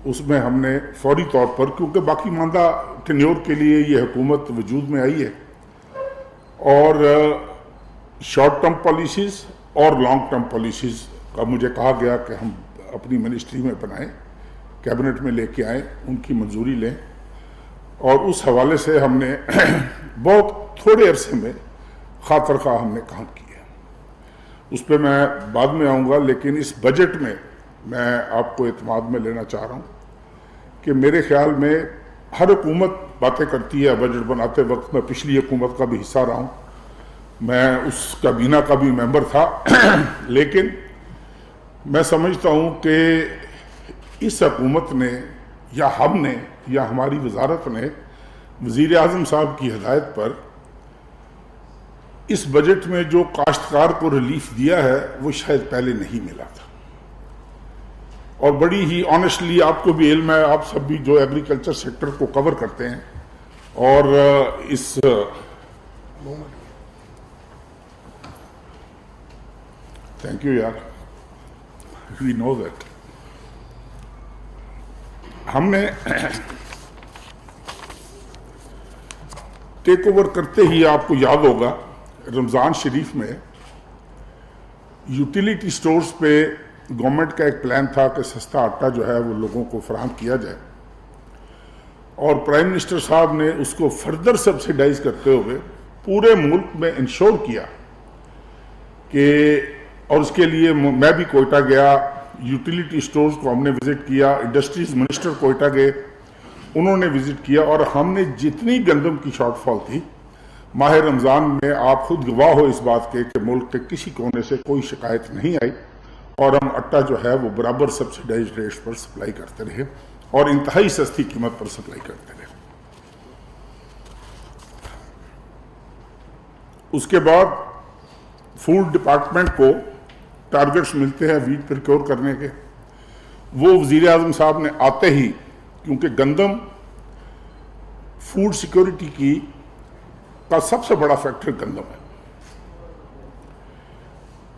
اس میں ہم نے فوری طور پر، کیونکہ باقی ماندہ ٹینیور کے لیے یہ حکومت وجود میں آئی ہے اور شارٹ ٹرم پالیسیز اور لانگ ٹرم پالیسیز کا مجھے کہا گیا کہ ہم اپنی منسٹری میں بنائیں، کیبنٹ میں لے کے آئیں، ان کی منظوری لیں، اور اس حوالے سے ہم نے بہت تھوڑے عرصے میں خاطر خواہ ہم نے کام کیا۔ اس پہ میں بعد میں آؤں گا، لیکن اس بجٹ میں میں آپ کو اعتماد میں لینا چاہ رہا ہوں کہ میرے خیال میں ہر حکومت باتیں کرتی ہے بجٹ بناتے وقت، میں پچھلی حکومت کا بھی حصہ رہا ہوں، میں اس کابینہ کا بھی ممبر تھا، لیکن میں سمجھتا ہوں کہ اس حکومت نے یا ہم نے یا ہماری وزارت نے وزیر اعظم صاحب کی ہدایت پر اس بجٹ میں جو کاشتکار کو ریلیف دیا ہے وہ شاید پہلے نہیں ملا تھا، اور بڑی ہی آنیسٹلی آپ کو بھی علم ہے، آپ سب بھی جو ایگریکلچر سیکٹر کو کور کرتے ہیں، اور اس تھینک یو یار، وی نو دیٹ۔ ہم نے ٹیک اوور کرتے ہی آپ کو یاد ہوگا رمضان شریف میں یوٹیلیٹی سٹورز پہ گورنمنٹ کا ایک پلان تھا کہ سستا آٹا جو ہے وہ لوگوں کو فراہم کیا جائے، اور پرائم منسٹر صاحب نے اس کو فردر سبسیڈائز کرتے ہوئے پورے ملک میں انشور کیا کہ، اور اس کے لیے میں بھی کوئٹہ گیا، یوٹیلیٹی سٹورز کو ہم نے وزٹ کیا، انڈسٹریز منسٹر کوئٹہ گئے، انہوں نے وزٹ کیا، اور ہم نے جتنی گندم کی شارٹ فال تھی ماہ رمضان میں، آپ خود گواہ ہو اس بات کے کہ ملک کے کسی کونے سے کوئی شکایت نہیں آئی، اور ہم اٹا جو ہے وہ برابر سبسیڈائز ریٹس پر سپلائی کرتے رہے اور انتہائی سستی قیمت پر سپلائی کرتے رہے۔ اس کے بعد فوڈ ڈپارٹمنٹ کو ٹارگٹس ملتے ہیں ویٹ پروکیور کرنے کے، وہ وزیر اعظم صاحب نے آتے ہی، کیونکہ گندم فوڈ سیکورٹی کی کا سب سے بڑا فیکٹر گندم ہے،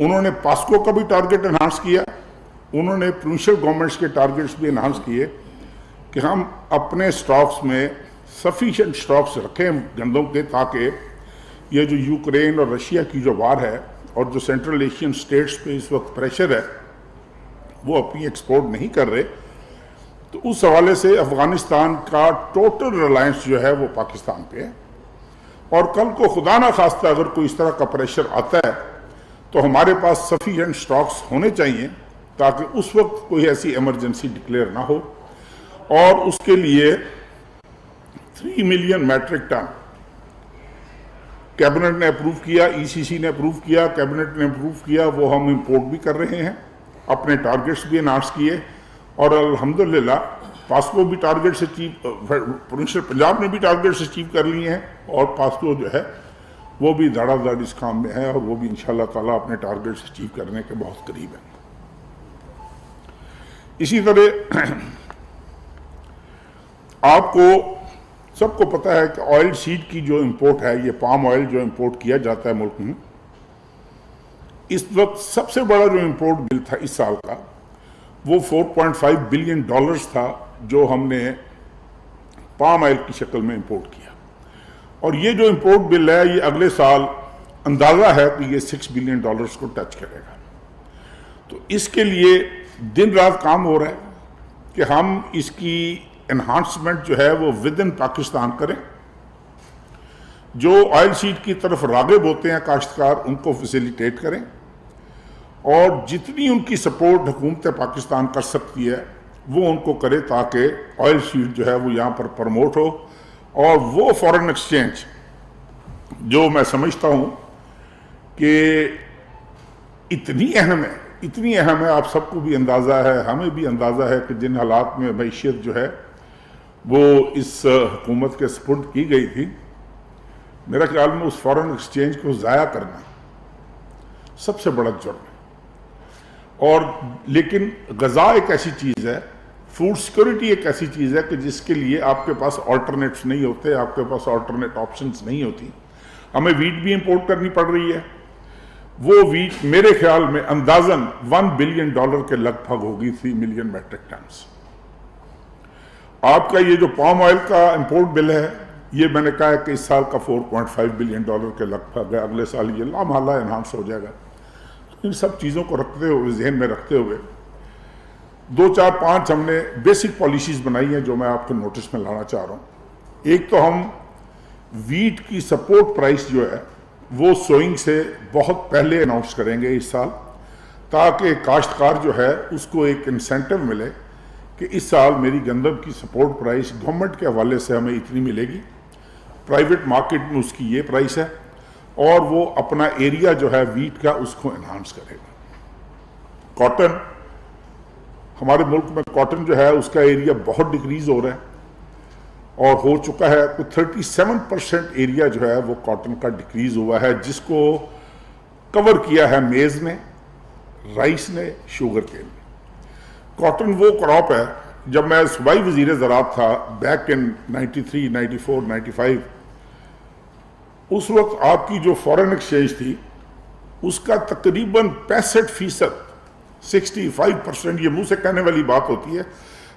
انہوں نے پاسکو کا بھی ٹارگٹ انہانس کیا، انہوں نے پروونشل گورنمنٹس کے ٹارگٹس بھی انہانس کیے کہ ہم اپنے سٹاکس میں سفیشینٹ سٹاکس رکھیں گندم کے، تاکہ یہ جو یوکرین اور رشیا کی جو وار ہے اور جو سینٹرل ایشین سٹیٹس پہ اس وقت پریشر ہے وہ اپنی ایکسپورٹ نہیں کر رہے، تو اس حوالے سے افغانستان کا ٹوٹل ریلائنس جو ہے وہ پاکستان پہ ہے، اور کل کو خدا نہ خواستہ اگر کوئی اس طرح کا پریشر آتا ہے تو ہمارے پاس سفیشینٹ سٹاکس ہونے چاہیے تاکہ اس وقت کوئی ایسی ایمرجنسی ڈکلیئر نہ ہو، اور اس کے لیے 3 ملین میٹرک ٹن کیبنٹ نے اپروو کیا، ای سی سی نے اپروو کیا، کیبنٹ نے اپروو کیا، وہ ہم امپورٹ بھی کر رہے ہیں، اپنے ٹارگٹس بھی اناؤنس کیے، اور الحمدللہ پاسکو بھی ٹارگٹس اچیو، پروونشل پنجاب نے بھی ٹارگٹس اچیو کر لیے ہیں، اور پاسکو جو ہے وہ بھی دھڑا دھڑ اس کام میں ہے، اور وہ بھی انشاءاللہ تعالیٰ اپنے ٹارگٹس اچیو کرنے کے بہت قریب ہیں۔ اسی طرح آپ کو سب کو پتہ ہے کہ آئل سیڈ کی جو امپورٹ ہے، یہ پام آئل جو امپورٹ کیا جاتا ہے ملک میں، اس وقت سب سے بڑا جو امپورٹ بل تھا اس سال کا وہ $4.5 بلین تھا، جو ہم نے پام آئل کی شکل میں امپورٹ کیا، اور یہ جو امپورٹ بل ہے یہ اگلے سال اندازہ ہے کہ یہ $6 بلین کو ٹچ کرے گا۔ تو اس کے لیے دن رات کام ہو رہا ہے کہ ہم اس کی انہانسمنٹ جو ہے وہ ود ان پاکستان کریں، جو آئل سیڈ کی طرف راغب ہوتے ہیں کاشتکار ان کو فیسیلیٹیٹ کریں، اور جتنی ان کی سپورٹ حکومت پاکستان کر سکتی ہے وہ ان کو کرے، تاکہ آئل سیڈ جو ہے وہ یہاں پر پروموٹ ہو اور وہ فورن ایکسچینج جو میں سمجھتا ہوں کہ اتنی اہم ہے، آپ سب کو بھی اندازہ ہے، ہمیں بھی اندازہ ہے کہ جن حالات میں معیشت جو ہے وہ اس حکومت کے سپرد کی گئی تھی، میرا خیال میں اس فورن ایکسچینج کو ضائع کرنا سب سے بڑا جرم ہے۔ اور لیکن غذا ایک ایسی چیز ہے، فوڈ سیکورٹی ایک ایسی چیز ہے کہ جس کے لیے آپ کے پاس آلٹرنیٹس نہیں ہوتے، آپ کے پاس آلٹرنیٹ آپشنز نہیں ہوتی۔ ہمیں ویٹ بھی امپورٹ کرنی پڑ رہی ہے، وہ ویٹ میرے خیال میں اندازاً $1 بلین کے لگ بھگ ہوگی، 3 ملین میٹرک ٹنز۔ آپ کا یہ جو پام آئل کا امپورٹ بل ہے، یہ میں نے کہا ہے کہ اس سال کا $4.5 بلین کے لگ بھگ ہے، اگلے سال یہ لامحالہ انہانس ہو جائے گا۔ ان سب چیزوں کو رکھتے ہوئے، ذہن میں رکھتے ہوئے 2 4 5 ہم نے بیسک پالیسیز بنائی ہیں جو میں آپ کے نوٹس میں لانا چاہ رہا ہوں۔ ایک تو ہم ویٹ کی سپورٹ پرائس جو ہے وہ سوئنگ سے بہت پہلے اناؤنس کریں گے اس سال، تاکہ کاشتکار جو ہے اس کو ایک انسینٹو ملے کہ اس سال میری گندم کی سپورٹ پرائس گورنمنٹ کے حوالے سے ہمیں اتنی ملے گی، پرائیویٹ مارکیٹ میں اس کی یہ پرائس ہے، اور وہ اپنا ایریا جو ہے ویٹ کا اس کو انہانس کرے گا۔ کاٹن، ہمارے ملک میں کاٹن جو ہے اس کا ایریا بہت ڈکریز ہو رہا ہے، اور ہو چکا ہے، 37% ایریا جو ہے وہ کاٹن کا ڈکریز ہوا ہے، جس کو کور کیا ہے میز نے، رائس نے، شوگر کین نے۔ کاٹن وہ کراپ ہے، جب میں صوبائی وزیر زراعت تھا بیک ان 93 94 95، اس وقت آپ کی جو فورن ایکسچینج تھی اس کا تقریباً 65%، 65%، یہ منہ سے کہنے والی بات ہوتی ہے،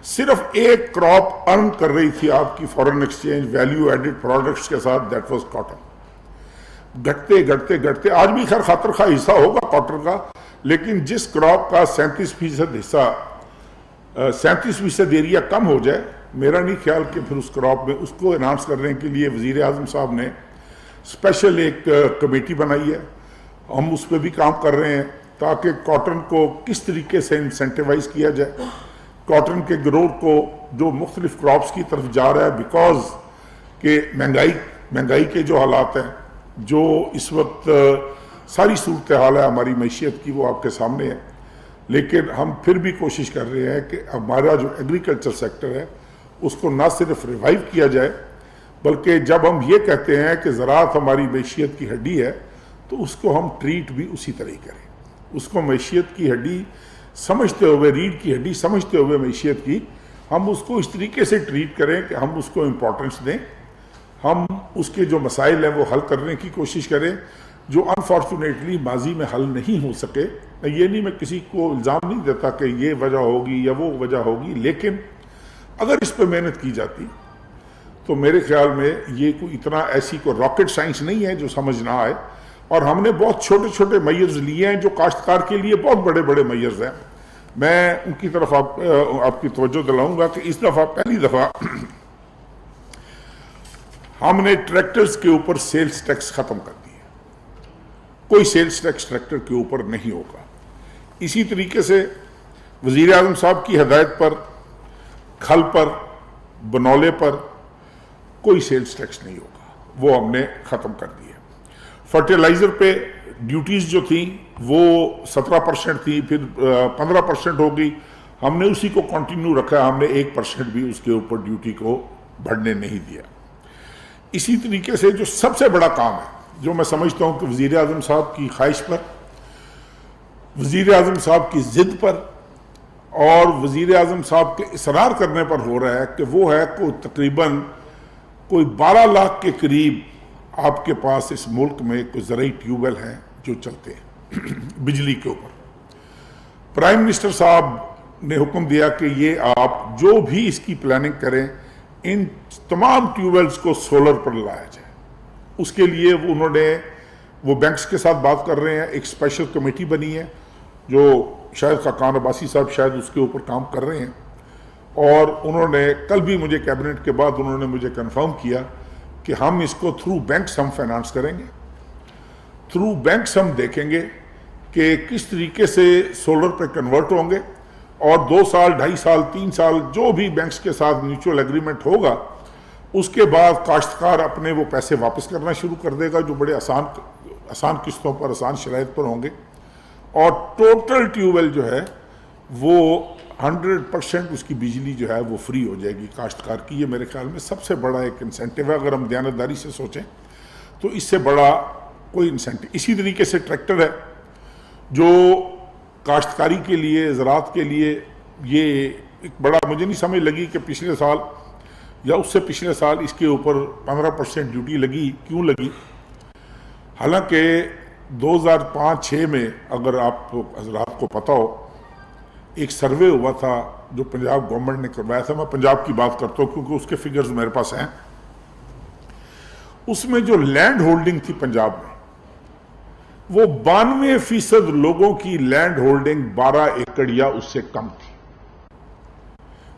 صرف ایک کراپ ارن کر رہی تھی آپ کی foreign exchange value added products کے ساتھ، دیٹ واز کاٹن۔ گھٹتے آج بھی خیر خاطر خواہ حصہ ہوگا کاٹن کا، لیکن جس کراپ کا 37% حصہ، 37% ایریا کم ہو جائے، میرا نہیں خیال کہ پھر اس کراپ میں اس کو انہانس کرنے کے لیے وزیر اعظم صاحب نے اسپیشل ایک کمیٹی بنائی ہے، ہم اس پہ بھی کام کر رہے ہیں تاکہ کاٹن کو کس طریقے سے انسینٹیوائز کیا جائے، کاٹن کے گروہ کو جو مختلف کراپس کی طرف جا رہا ہے، بیکاز کہ مہنگائی کے جو حالات ہیں، جو اس وقت ساری صورتحال ہے ہماری معیشت کی وہ آپ کے سامنے ہے، لیکن ہم پھر بھی کوشش کر رہے ہیں کہ ہمارا جو ایگریکلچر سیکٹر ہے اس کو نہ صرف ریوائیو کیا جائے، بلکہ جب ہم یہ کہتے ہیں کہ زراعت ہماری معیشت کی ہڈی ہے تو اس کو ہم ٹریٹ بھی اسی طرح کریں، اس کو معیشت کی ہڈی سمجھتے ہوئے، ریڑھ کی ہڈی سمجھتے ہوئے معیشت کی ہم اس کو اس طریقے سے ٹریٹ کریں کہ ہم اس کو امپورٹنس دیں، ہم اس کے جو مسائل ہیں وہ حل کرنے کی کوشش کریں جو انفارچونیٹلی ماضی میں حل نہیں ہو سکے۔ یہ نہیں، میں کسی کو الزام نہیں دیتا کہ یہ وجہ ہوگی یا وہ وجہ ہوگی، لیکن اگر اس پہ محنت کی جاتی تو میرے خیال میں یہ کوئی اتنا ایسی کوئی راکٹ سائنس نہیں ہے جو سمجھ نہ آئے، اور ہم نے بہت چھوٹے چھوٹے میئرز لیے ہیں جو کاشتکار کے لیے بہت بڑے بڑے میئرز ہیں۔ میں ان کی طرف آپ کی توجہ دلاؤں گا کہ اس دفعہ پہلی دفعہ ہم نے ٹریکٹرز کے اوپر سیلز ٹیکس ختم کر دیا، کوئی سیلز ٹیکس ٹریکٹر کے اوپر نہیں ہوگا۔ اسی طریقے سے وزیر اعظم صاحب کی ہدایت پر کھل پر، بنولے پر کوئی سیلز ٹیکس نہیں ہوگا، وہ ہم نے ختم کر دیا۔ فرٹیلائزر پہ ڈیوٹیز جو تھیں وہ 17% تھی، پھر 15% ہو گئی، ہم نے اسی کو کنٹینیو رکھا، ہم نے 1% بھی اس کے اوپر ڈیوٹی کو بڑھنے نہیں دیا۔ اسی طریقے سے جو سب سے بڑا کام ہے، جو میں سمجھتا ہوں کہ وزیر اعظم صاحب کی خواہش پر، وزیر اعظم صاحب کی ضد پر اور وزیر اعظم صاحب کے اصرار کرنے پر ہو رہا ہے، کہ وہ ہے تقریباً کوئی 12 لاکھ کے قریب آپ کے پاس اس ملک میں کوئی زرعی ٹیوب ویل ہیں جو چلتے ہیں بجلی کے اوپر۔ پرائم منسٹر صاحب نے حکم دیا کہ یہ آپ جو بھی اس کی پلاننگ کریں، ان تمام ٹیوب ویلز کو سولر پر لایا جائے۔ اس کے لیے انہوں نے وہ بینکس کے ساتھ بات کر رہے ہیں، ایک اسپیشل کمیٹی بنی ہے جو شاید خاقان عباسی صاحب شاید اس کے اوپر کام کر رہے ہیں، اور انہوں نے کل بھی مجھے کیبنٹ کے بعد انہوں نے مجھے کنفرم کیا کہ ہم اس کو تھرو بینکس ہم فائنانس کریں گے، تھرو بینکس ہم دیکھیں گے کہ کس طریقے سے سولر پہ کنورٹ ہوں گے، اور 2 سال 2.5 سال 3 سال جو بھی بینکس کے ساتھ میوچول ایگریمنٹ ہوگا اس کے بعد کاشتکار اپنے وہ پیسے واپس کرنا شروع کر دے گا جو بڑے آسان قسطوں پر آسان شرائط پر ہوں گے، اور ٹوٹل ٹیوب ویل جو ہے وہ 100% اس کی بجلی جو ہے وہ فری ہو جائے گی کاشتکار کی۔ یہ میرے خیال میں سب سے بڑا ایک انسینٹیو ہے، اگر ہم دیانتداری سے سوچیں تو اس سے بڑا کوئی انسینٹیو۔ اسی طریقے سے ٹریکٹر ہے جو کاشتکاری کے لیے، زراعت کے لیے، یہ ایک بڑا مجھے نہیں سمجھ لگی کہ پچھلے سال یا اس سے پچھلے سال اس کے اوپر 15% ڈیوٹی لگی، کیوں لگی؟ حالانکہ 2005-06 میں اگر آپ حضرات کو پتہ ہو ایک سروے ہوا تھا جو پنجاب گورنمنٹ نے کروایا تھا، میں پنجاب کی بات کرتا ہوں کیونکہ اس کے فگرز میرے پاس ہیں۔ اس میں جو لینڈ ہولڈنگ تھی پنجاب میں وہ 92% لوگوں کی لینڈ ہولڈنگ 12 ایکڑ یا اس سے کم تھی۔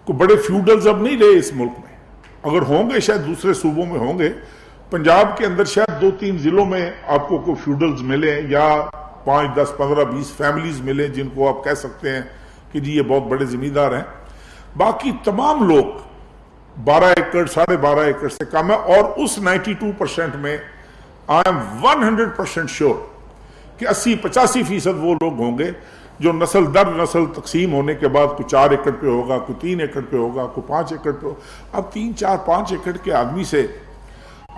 کوئی بڑے فیوڈلز اب نہیں رہے اس ملک میں، اگر ہوں گے شاید دوسرے صوبوں میں ہوں گے، پنجاب کے اندر شاید 2-3 ضلعوں میں آپ کو کوئی فیوڈلز ملے یا 5, 10, 15, 20 فیملیز ملے جن کو آپ کہہ سکتے ہیں کہ جی یہ بہت بڑے زمیندار ہیں۔ باقی تمام لوگ 12 ایکڑ 12.5 ایکڑ سے کم ہے، اور اس 92% میں آئی ایم 100% شیور کہ 80-85% وہ لوگ ہوں گے جو نسل در نسل تقسیم ہونے کے بعد کوئی 4 ایکڑ پہ ہوگا، کوئی 3 ایکڑ پہ ہوگا، کوئی 5 ایکڑ پہ ہوگا۔ اب 3, 4, 5 ایکڑ کے آدمی سے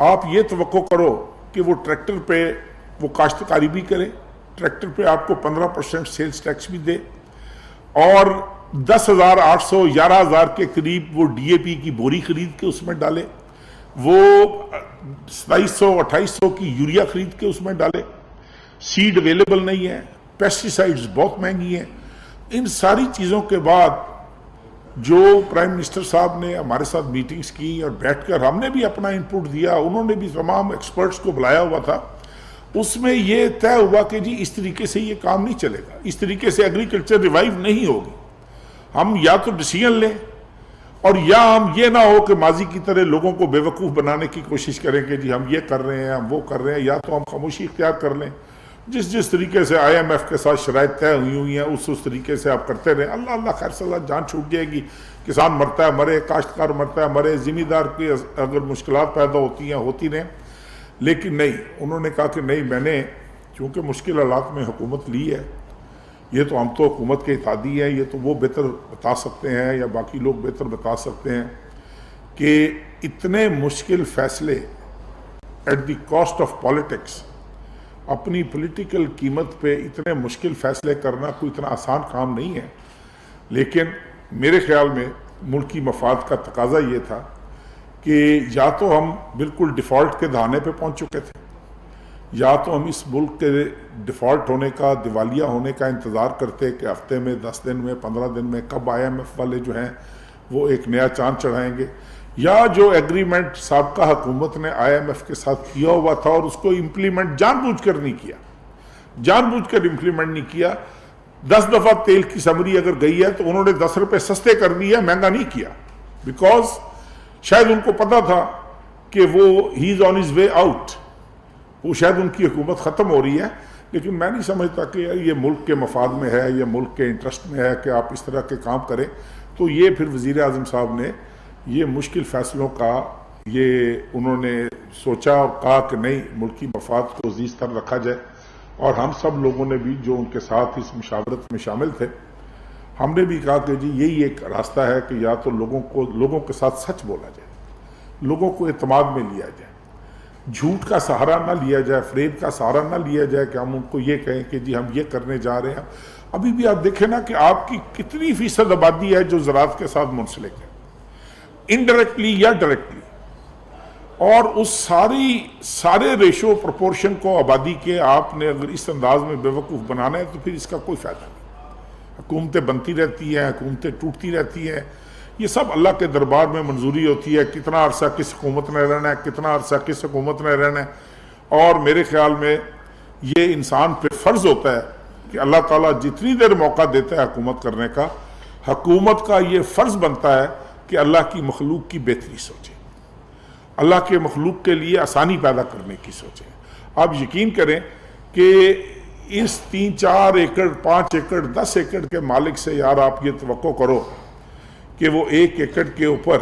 آپ یہ توقع کرو کہ وہ ٹریکٹر پہ وہ کاشتکاری بھی کرے، ٹریکٹر پہ آپ کو 15% سیلز ٹیکس بھی دے، اور 10,800 11,000 کے قریب وہ ڈی اے پی کی بوری خرید کے اس میں ڈالے، وہ 2,200-2,800 کی یوریا خرید کے اس میں ڈالے، سیڈ اویلیبل نہیں ہے، پیسٹیسائڈز بہت مہنگی ہیں۔ ان ساری چیزوں کے بعد جو پرائم منسٹر صاحب نے ہمارے ساتھ میٹنگز کی اور بیٹھ کر ہم نے بھی اپنا انپٹ دیا، انہوں نے بھی تمام ایکسپرٹس کو بلایا ہوا تھا، اس میں یہ طے ہوا کہ جی اس طریقے سے یہ کام نہیں چلے گا، اس طریقے سے ایگریکلچر ریوائیو نہیں ہوگی۔ ہم یا تو ڈیسیژن لیں اور یا ہم یہ نہ ہو کہ ماضی کی طرح لوگوں کو بے وقوف بنانے کی کوشش کریں کہ جی ہم یہ کر رہے ہیں، ہم وہ کر رہے ہیں، یا تو ہم خاموشی اختیار کر لیں، جس طریقے سے IMF کے ساتھ شرائط طے ہوئی ہیں اس طریقے سے آپ کرتے رہیں۔ اللہ خیر صلی اللہ، جان چھوٹ جائے گی، کسان مرتا ہے مرے، کاشتکار مرتا ہے مرے، زمیندار کی اگر مشکلات پیدا ہوتی ہیں ہوتی رہیں، لیکن نہیں، انہوں نے کہا کہ نہیں، میں نے چونکہ مشکل حالات میں حکومت لی ہے، یہ تو ہم تو حکومت کے اتحادی ہیں، یہ تو وہ بہتر بتا سکتے ہیں یا باقی لوگ بہتر بتا سکتے ہیں کہ اتنے مشکل فیصلے at the cost of politics, اپنی پولیٹیکل قیمت پہ اتنے مشکل فیصلے کرنا کوئی اتنا آسان کام نہیں ہے، لیکن میرے خیال میں ملکی مفاد کا تقاضا یہ تھا کہ یا تو ہم بالکل ڈیفالٹ کے دہانے پہ پہنچ چکے تھے، یا تو ہم اس ملک کے ڈیفالٹ ہونے کا، دیوالیہ ہونے کا انتظار کرتے کہ ہفتے میں، 10 دن میں، 15 دن میں کب IMF والے جو ہیں وہ ایک نیا چاند چڑھائیں گے، یا جو ایگریمنٹ سابقہ حکومت نے IMF کے ساتھ کیا ہوا تھا اور اس کو امپلیمنٹ جان بوجھ کر نہیں کیا، جان بوجھ کر امپلیمنٹ نہیں کیا۔ 10 دفعہ تیل کی سمری اگر گئی ہے تو انہوں نے 10 روپے سستے کر دیے، مہنگا نہیں کیا، بیکاز شاید ان کو پتا تھا کہ وہ ہی از آن ہز وے آؤٹ، وہ شاید ان کی حکومت ختم ہو رہی ہے، لیکن میں نہیں سمجھتا کہ یہ ملک کے مفاد میں ہے، یہ ملک کے انٹرسٹ میں ہے کہ آپ اس طرح کے کام کریں۔ تو یہ پھر وزیر اعظم صاحب نے یہ مشکل فیصلوں کا یہ انہوں نے سوچا اور کہا کہ نہیں، ملکی مفاد کو عزیز تر رکھا جائے، اور ہم سب لوگوں نے بھی جو ان کے ساتھ اس مشاورت میں شامل تھے، ہم نے بھی کہا کہ جی یہی ایک راستہ ہے کہ یا تو لوگوں کے ساتھ سچ بولا جائے، لوگوں کو اعتماد میں لیا جائے، جھوٹ کا سہارا نہ لیا جائے، فریب کا سہارا نہ لیا جائے کہ ہم ان کو یہ کہیں کہ جی ہم یہ کرنے جا رہے ہیں۔ ابھی بھی آپ دیکھیں نا کہ آپ کی کتنی فیصد آبادی ہے جو زراعت کے ساتھ منسلک ہے، انڈائریکٹلی یا ڈائریکٹلی، اور اس سارے ریشو پروپورشن کو آبادی کے آپ نے اگر اس انداز میں بے وقوف بنانا ہے تو پھر اس کا کوئی فائدہ نہیں۔ حکومتیں بنتی رہتی ہیں، حکومتیں ٹوٹتی رہتی ہیں، یہ سب اللہ کے دربار میں منظوری ہوتی ہے، کتنا عرصہ کس حکومت نے رہنا ہے، کتنا عرصہ کس حکومت نے رہنا ہے، اور میرے خیال میں یہ انسان پہ فرض ہوتا ہے کہ اللہ تعالیٰ جتنی دیر موقع دیتا ہے حکومت کرنے کا، حکومت کا یہ فرض بنتا ہے کہ اللہ کی مخلوق کی بہتری سوچے، اللہ کے مخلوق کے لیے آسانی پیدا کرنے کی سوچیں۔ آپ یقین کریں کہ اس 3, 4 ایکڑ 5 ایکڑ 10 ایکڑ کے مالک سے یار آپ یہ توقع کرو کہ وہ 1 ایکڑ کے اوپر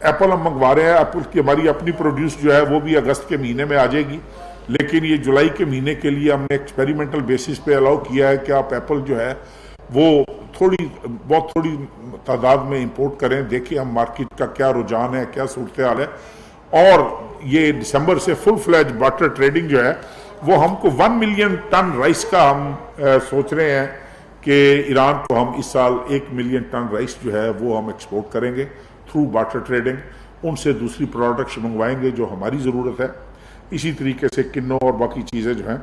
ایپل ہم منگوا رہے ہیں, ایپل کی ہماری اپنی پروڈیوس جو ہے وہ بھی اگست کے مہینے میں آ جائے گی, لیکن یہ جولائی کے مہینے کے لیے ہم نے ایکسپیریمنٹل بیسس پہ الاؤ کیا ہے کہ آپ ایپل جو ہے وہ بہت تھوڑی تعداد میں امپورٹ کریں, دیکھیں ہم مارکیٹ کا کیا رجحان ہے, کیا صورتحال ہے. اور یہ دسمبر سے فل فلیج بارٹر ٹریڈنگ جو ہے وہ ہم کو 1 ملین ٹن رائس کا ہم سوچ رہے ہیں کہ ایران کو ہم اس سال 1 ملین ٹن رائس جو ہے وہ ہم ایکسپورٹ کریں گے تھرو بارٹر ٹریڈنگ. ان سے دوسری پروڈکٹس منگوائیں گے جو ہماری ضرورت ہے. اسی طریقے سے کنو اور باقی چیزیں جو ہیں,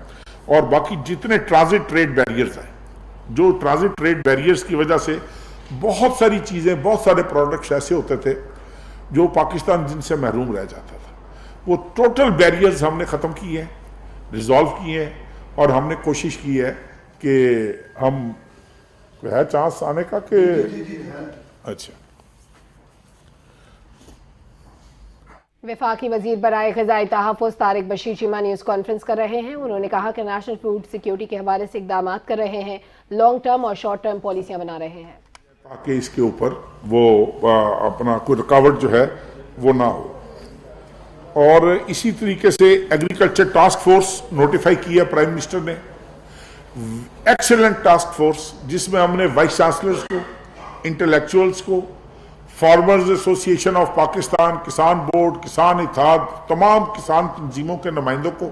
اور باقی جتنے ٹرانزٹ ٹریڈ بیریئرز ہیں, جو ٹرانزٹ ٹریڈ بیریئرز کی وجہ سے بہت ساری چیزیں, بہت سارے پروڈکٹس ایسے ہوتے تھے جو پاکستان جن سے محروم رہ جاتا تھا, وہ ٹوٹل بیریئرز ہم نے ختم کیے ہیں, ریزالو کیے ہیں, اور ہم نے کوشش کی ہے کہ ہم ہے چانس آنے کا کہ اچھا. وفاقی وزیر برائے غذائی تحفظ طارق بشیر چیمہ نیوز کانفرنس کر رہے ہیں. انہوں نے کہا کہ نیشنل فوڈ سیکیورٹی کے حوالے سے اقدامات کر رہے ہیں, لانگ ٹرم اور شارٹ ٹرم پالیسیاں بنا رہے ہیں تاکہ اس کے اوپر وہ اپنا کوئی رکاوٹ جو ہے وہ نہ ہو. اور اسی طریقے سے ایگریکلچر ٹاسک فورس نوٹیفائی کیا پرائم منسٹر نے, ایکسیلنٹ ٹاسک فورس جس میں ہم نے وائس چانسلرز کو, انٹلیکچوئلز کو, فارمرز ایسوسی ایشن آف پاکستان, کسان بورڈ, کسان اتحاد, تمام کسان تنظیموں کے نمائندوں کو,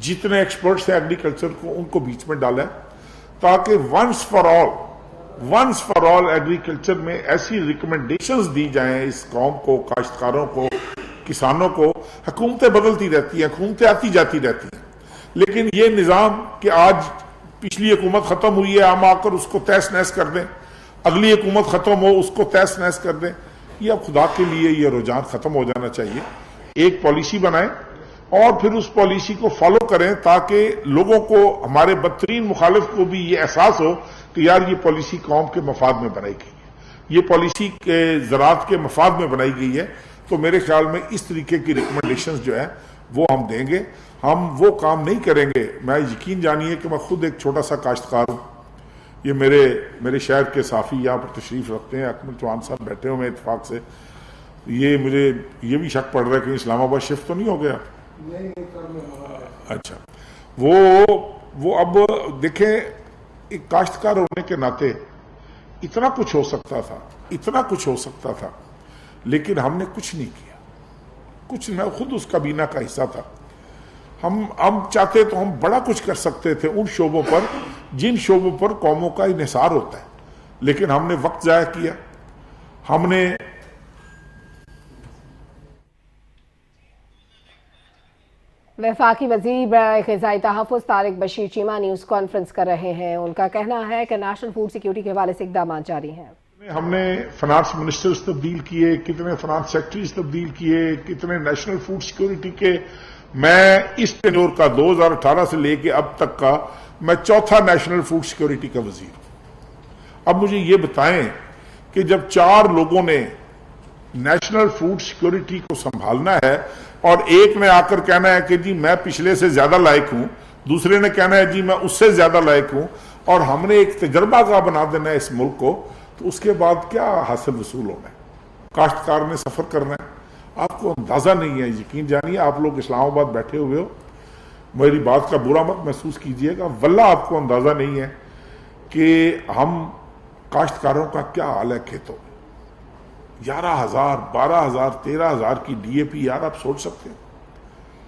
جتنے ایکسپرٹس ہیں ایگریکلچر کو, ان کو بیچ میں ڈالا ہے تاکہ ونس فار آل ایگریکلچر میں ایسی ریکمنڈیشنز دی جائیں اس قوم کو, کاشتکاروں کو, کسانوں کو. حکومتیں بدلتی رہتی ہیں, حکومتیں آتی جاتی رہتی ہیں, لیکن یہ نظام کہ آج پچھلی حکومت ختم ہوئی ہے ہم آ کر اس کو تہس نہس کر دیں, اگلی حکومت ختم ہو اس کو تہس نہس کر دیں, یہ اب خدا کے لیے یہ رجحان ختم ہو جانا چاہیے. ایک پالیسی بنائیں اور پھر اس پالیسی کو فالو کریں تاکہ لوگوں کو, ہمارے بدترین مخالف کو بھی یہ احساس ہو کہ یار یہ پالیسی قوم کے مفاد میں بنائی گئی ہے, یہ پالیسی کے زراعت کے مفاد میں بنائی گئی ہے. تو میرے خیال میں اس طریقے کی ریکمنڈیشنز جو ہے وہ ہم دیں گے. ہم وہ کام نہیں کریں گے, میں یقین جانیے کہ میں خود ایک چھوٹا سا کاشتکار ہوں. یہ میرے شہر کے صحافی یہاں پر تشریف رکھتے ہیں, اکمل چوہان صاحب بیٹھے ہوئے اتفاق سے. یہ مجھے یہ بھی شک پڑ رہا ہے کہ اسلام آباد شفٹ تو نہیں ہو گیا. اچھا, وہ اب دیکھیں ایک کاشتکار ہونے کے ناطے اتنا کچھ ہو سکتا تھا, لیکن ہم نے کچھ نہیں کیا. کچھ, میں خود اس کابینہ کا حصہ تھا. ہم چاہتے تو ہم بڑا کچھ کر سکتے تھے ان شعبوں پر جن شعبوں پر قوموں کا انحصار ہوتا ہے, لیکن ہم نے وقت ضائع کیا. ہم نے وفاقی وزیر برائے غذائی تحفظ طارق بشیر چیمہ نیوز کانفرنس کر رہے ہیں. ان کا کہنا ہے کہ نیشنل فوڈ سیکیورٹی کے حوالے سے اقدامات جاری ہیں. ہم نے فنانس منسٹرز تبدیل کیے, کتنے فنانس سیکرٹریز تبدیل کیے, کتنے نیشنل فوڈ سیکیورٹی کے. میں اس ٹینور کا 2018 سے لے کے اب تک کا میں چوتھا نیشنل فوڈ سیکیورٹی کا وزیر ہوں. اب مجھے یہ بتائیں کہ جب 4 لوگوں نے نیشنل فوڈ سیکیورٹی کو سنبھالنا ہے اور ایک نے آ کر کہنا ہے کہ جی میں پچھلے سے زیادہ لائق ہوں, دوسرے نے کہنا ہے جی میں اس سے زیادہ لائق ہوں, اور ہم نے ایک تجربہ کا بنا دینا ہے اس ملک کو, تو اس کے بعد کیا حاصل وصول ہونا ہے؟ کاشتکار نے سفر کرنا ہے. آپ کو اندازہ نہیں ہے, یقین جانیے آپ لوگ اسلام آباد بیٹھے ہوئے ہو, میری بات کا برا مت محسوس کیجئے گا, واللہ آپ کو اندازہ نہیں ہے کہ ہم کاشتکاروں کا کیا حال ہے کھیتوں میں. 11,000 12,000 13,000 کی ڈی اے پی, یار آپ سوچ سکتے ہیں؟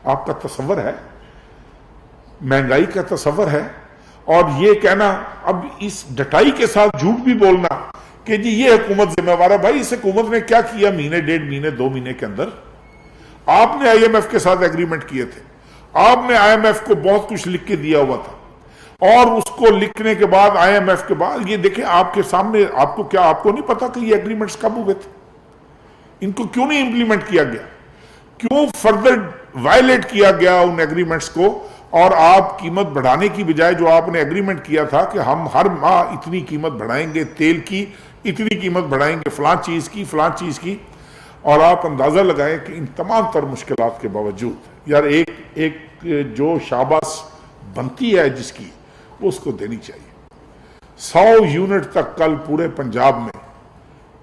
آپ کا تصور ہے؟ مہنگائی کا تصور ہے؟ اور یہ کہنا, اب اس ڈٹائی کے ساتھ جھوٹ بھی بولنا کہ جی یہ حکومت ذمہ وار ہے. بھائی اس حکومت نے کیا کیا مہینے, 1.5 مہینے 2 مہینے کے اندر؟ آپ نے آئی ایم ایف کے ساتھ ایگریمنٹ کیے تھے, آپ نے آئی ایم ایف کو بہت کچھ لکھ کے دیا ہوا تھا, اور اس کو لکھنے کے بعد آئی ایم ایف کے بعد یہ دیکھیں آپ کے سامنے, آپ کو نہیں پتا کہ یہ ایگریمنٹس کب ہوئے تھے؟ ان کو کیوں نہیں امپلیمنٹ کیا گیا؟ کیوں فردر وائلیٹ کیا گیا ان ایگریمنٹس کو؟ اور آپ قیمت بڑھانے کی بجائے جو آپ نے ایگریمنٹ کیا تھا کہ ہم ہر ماہ اتنی قیمت بڑھائیں گے تیل کی, اتنی قیمت بڑھائیں گے فلاں چیز کی, اور آپ اندازہ لگائیں کہ ان تمام تر مشکلات کے باوجود یار ایک جو شاباش بنتی ہے جس کی, وہ اس کو دینی چاہیے. 100 یونٹ تک کل پورے پنجاب میں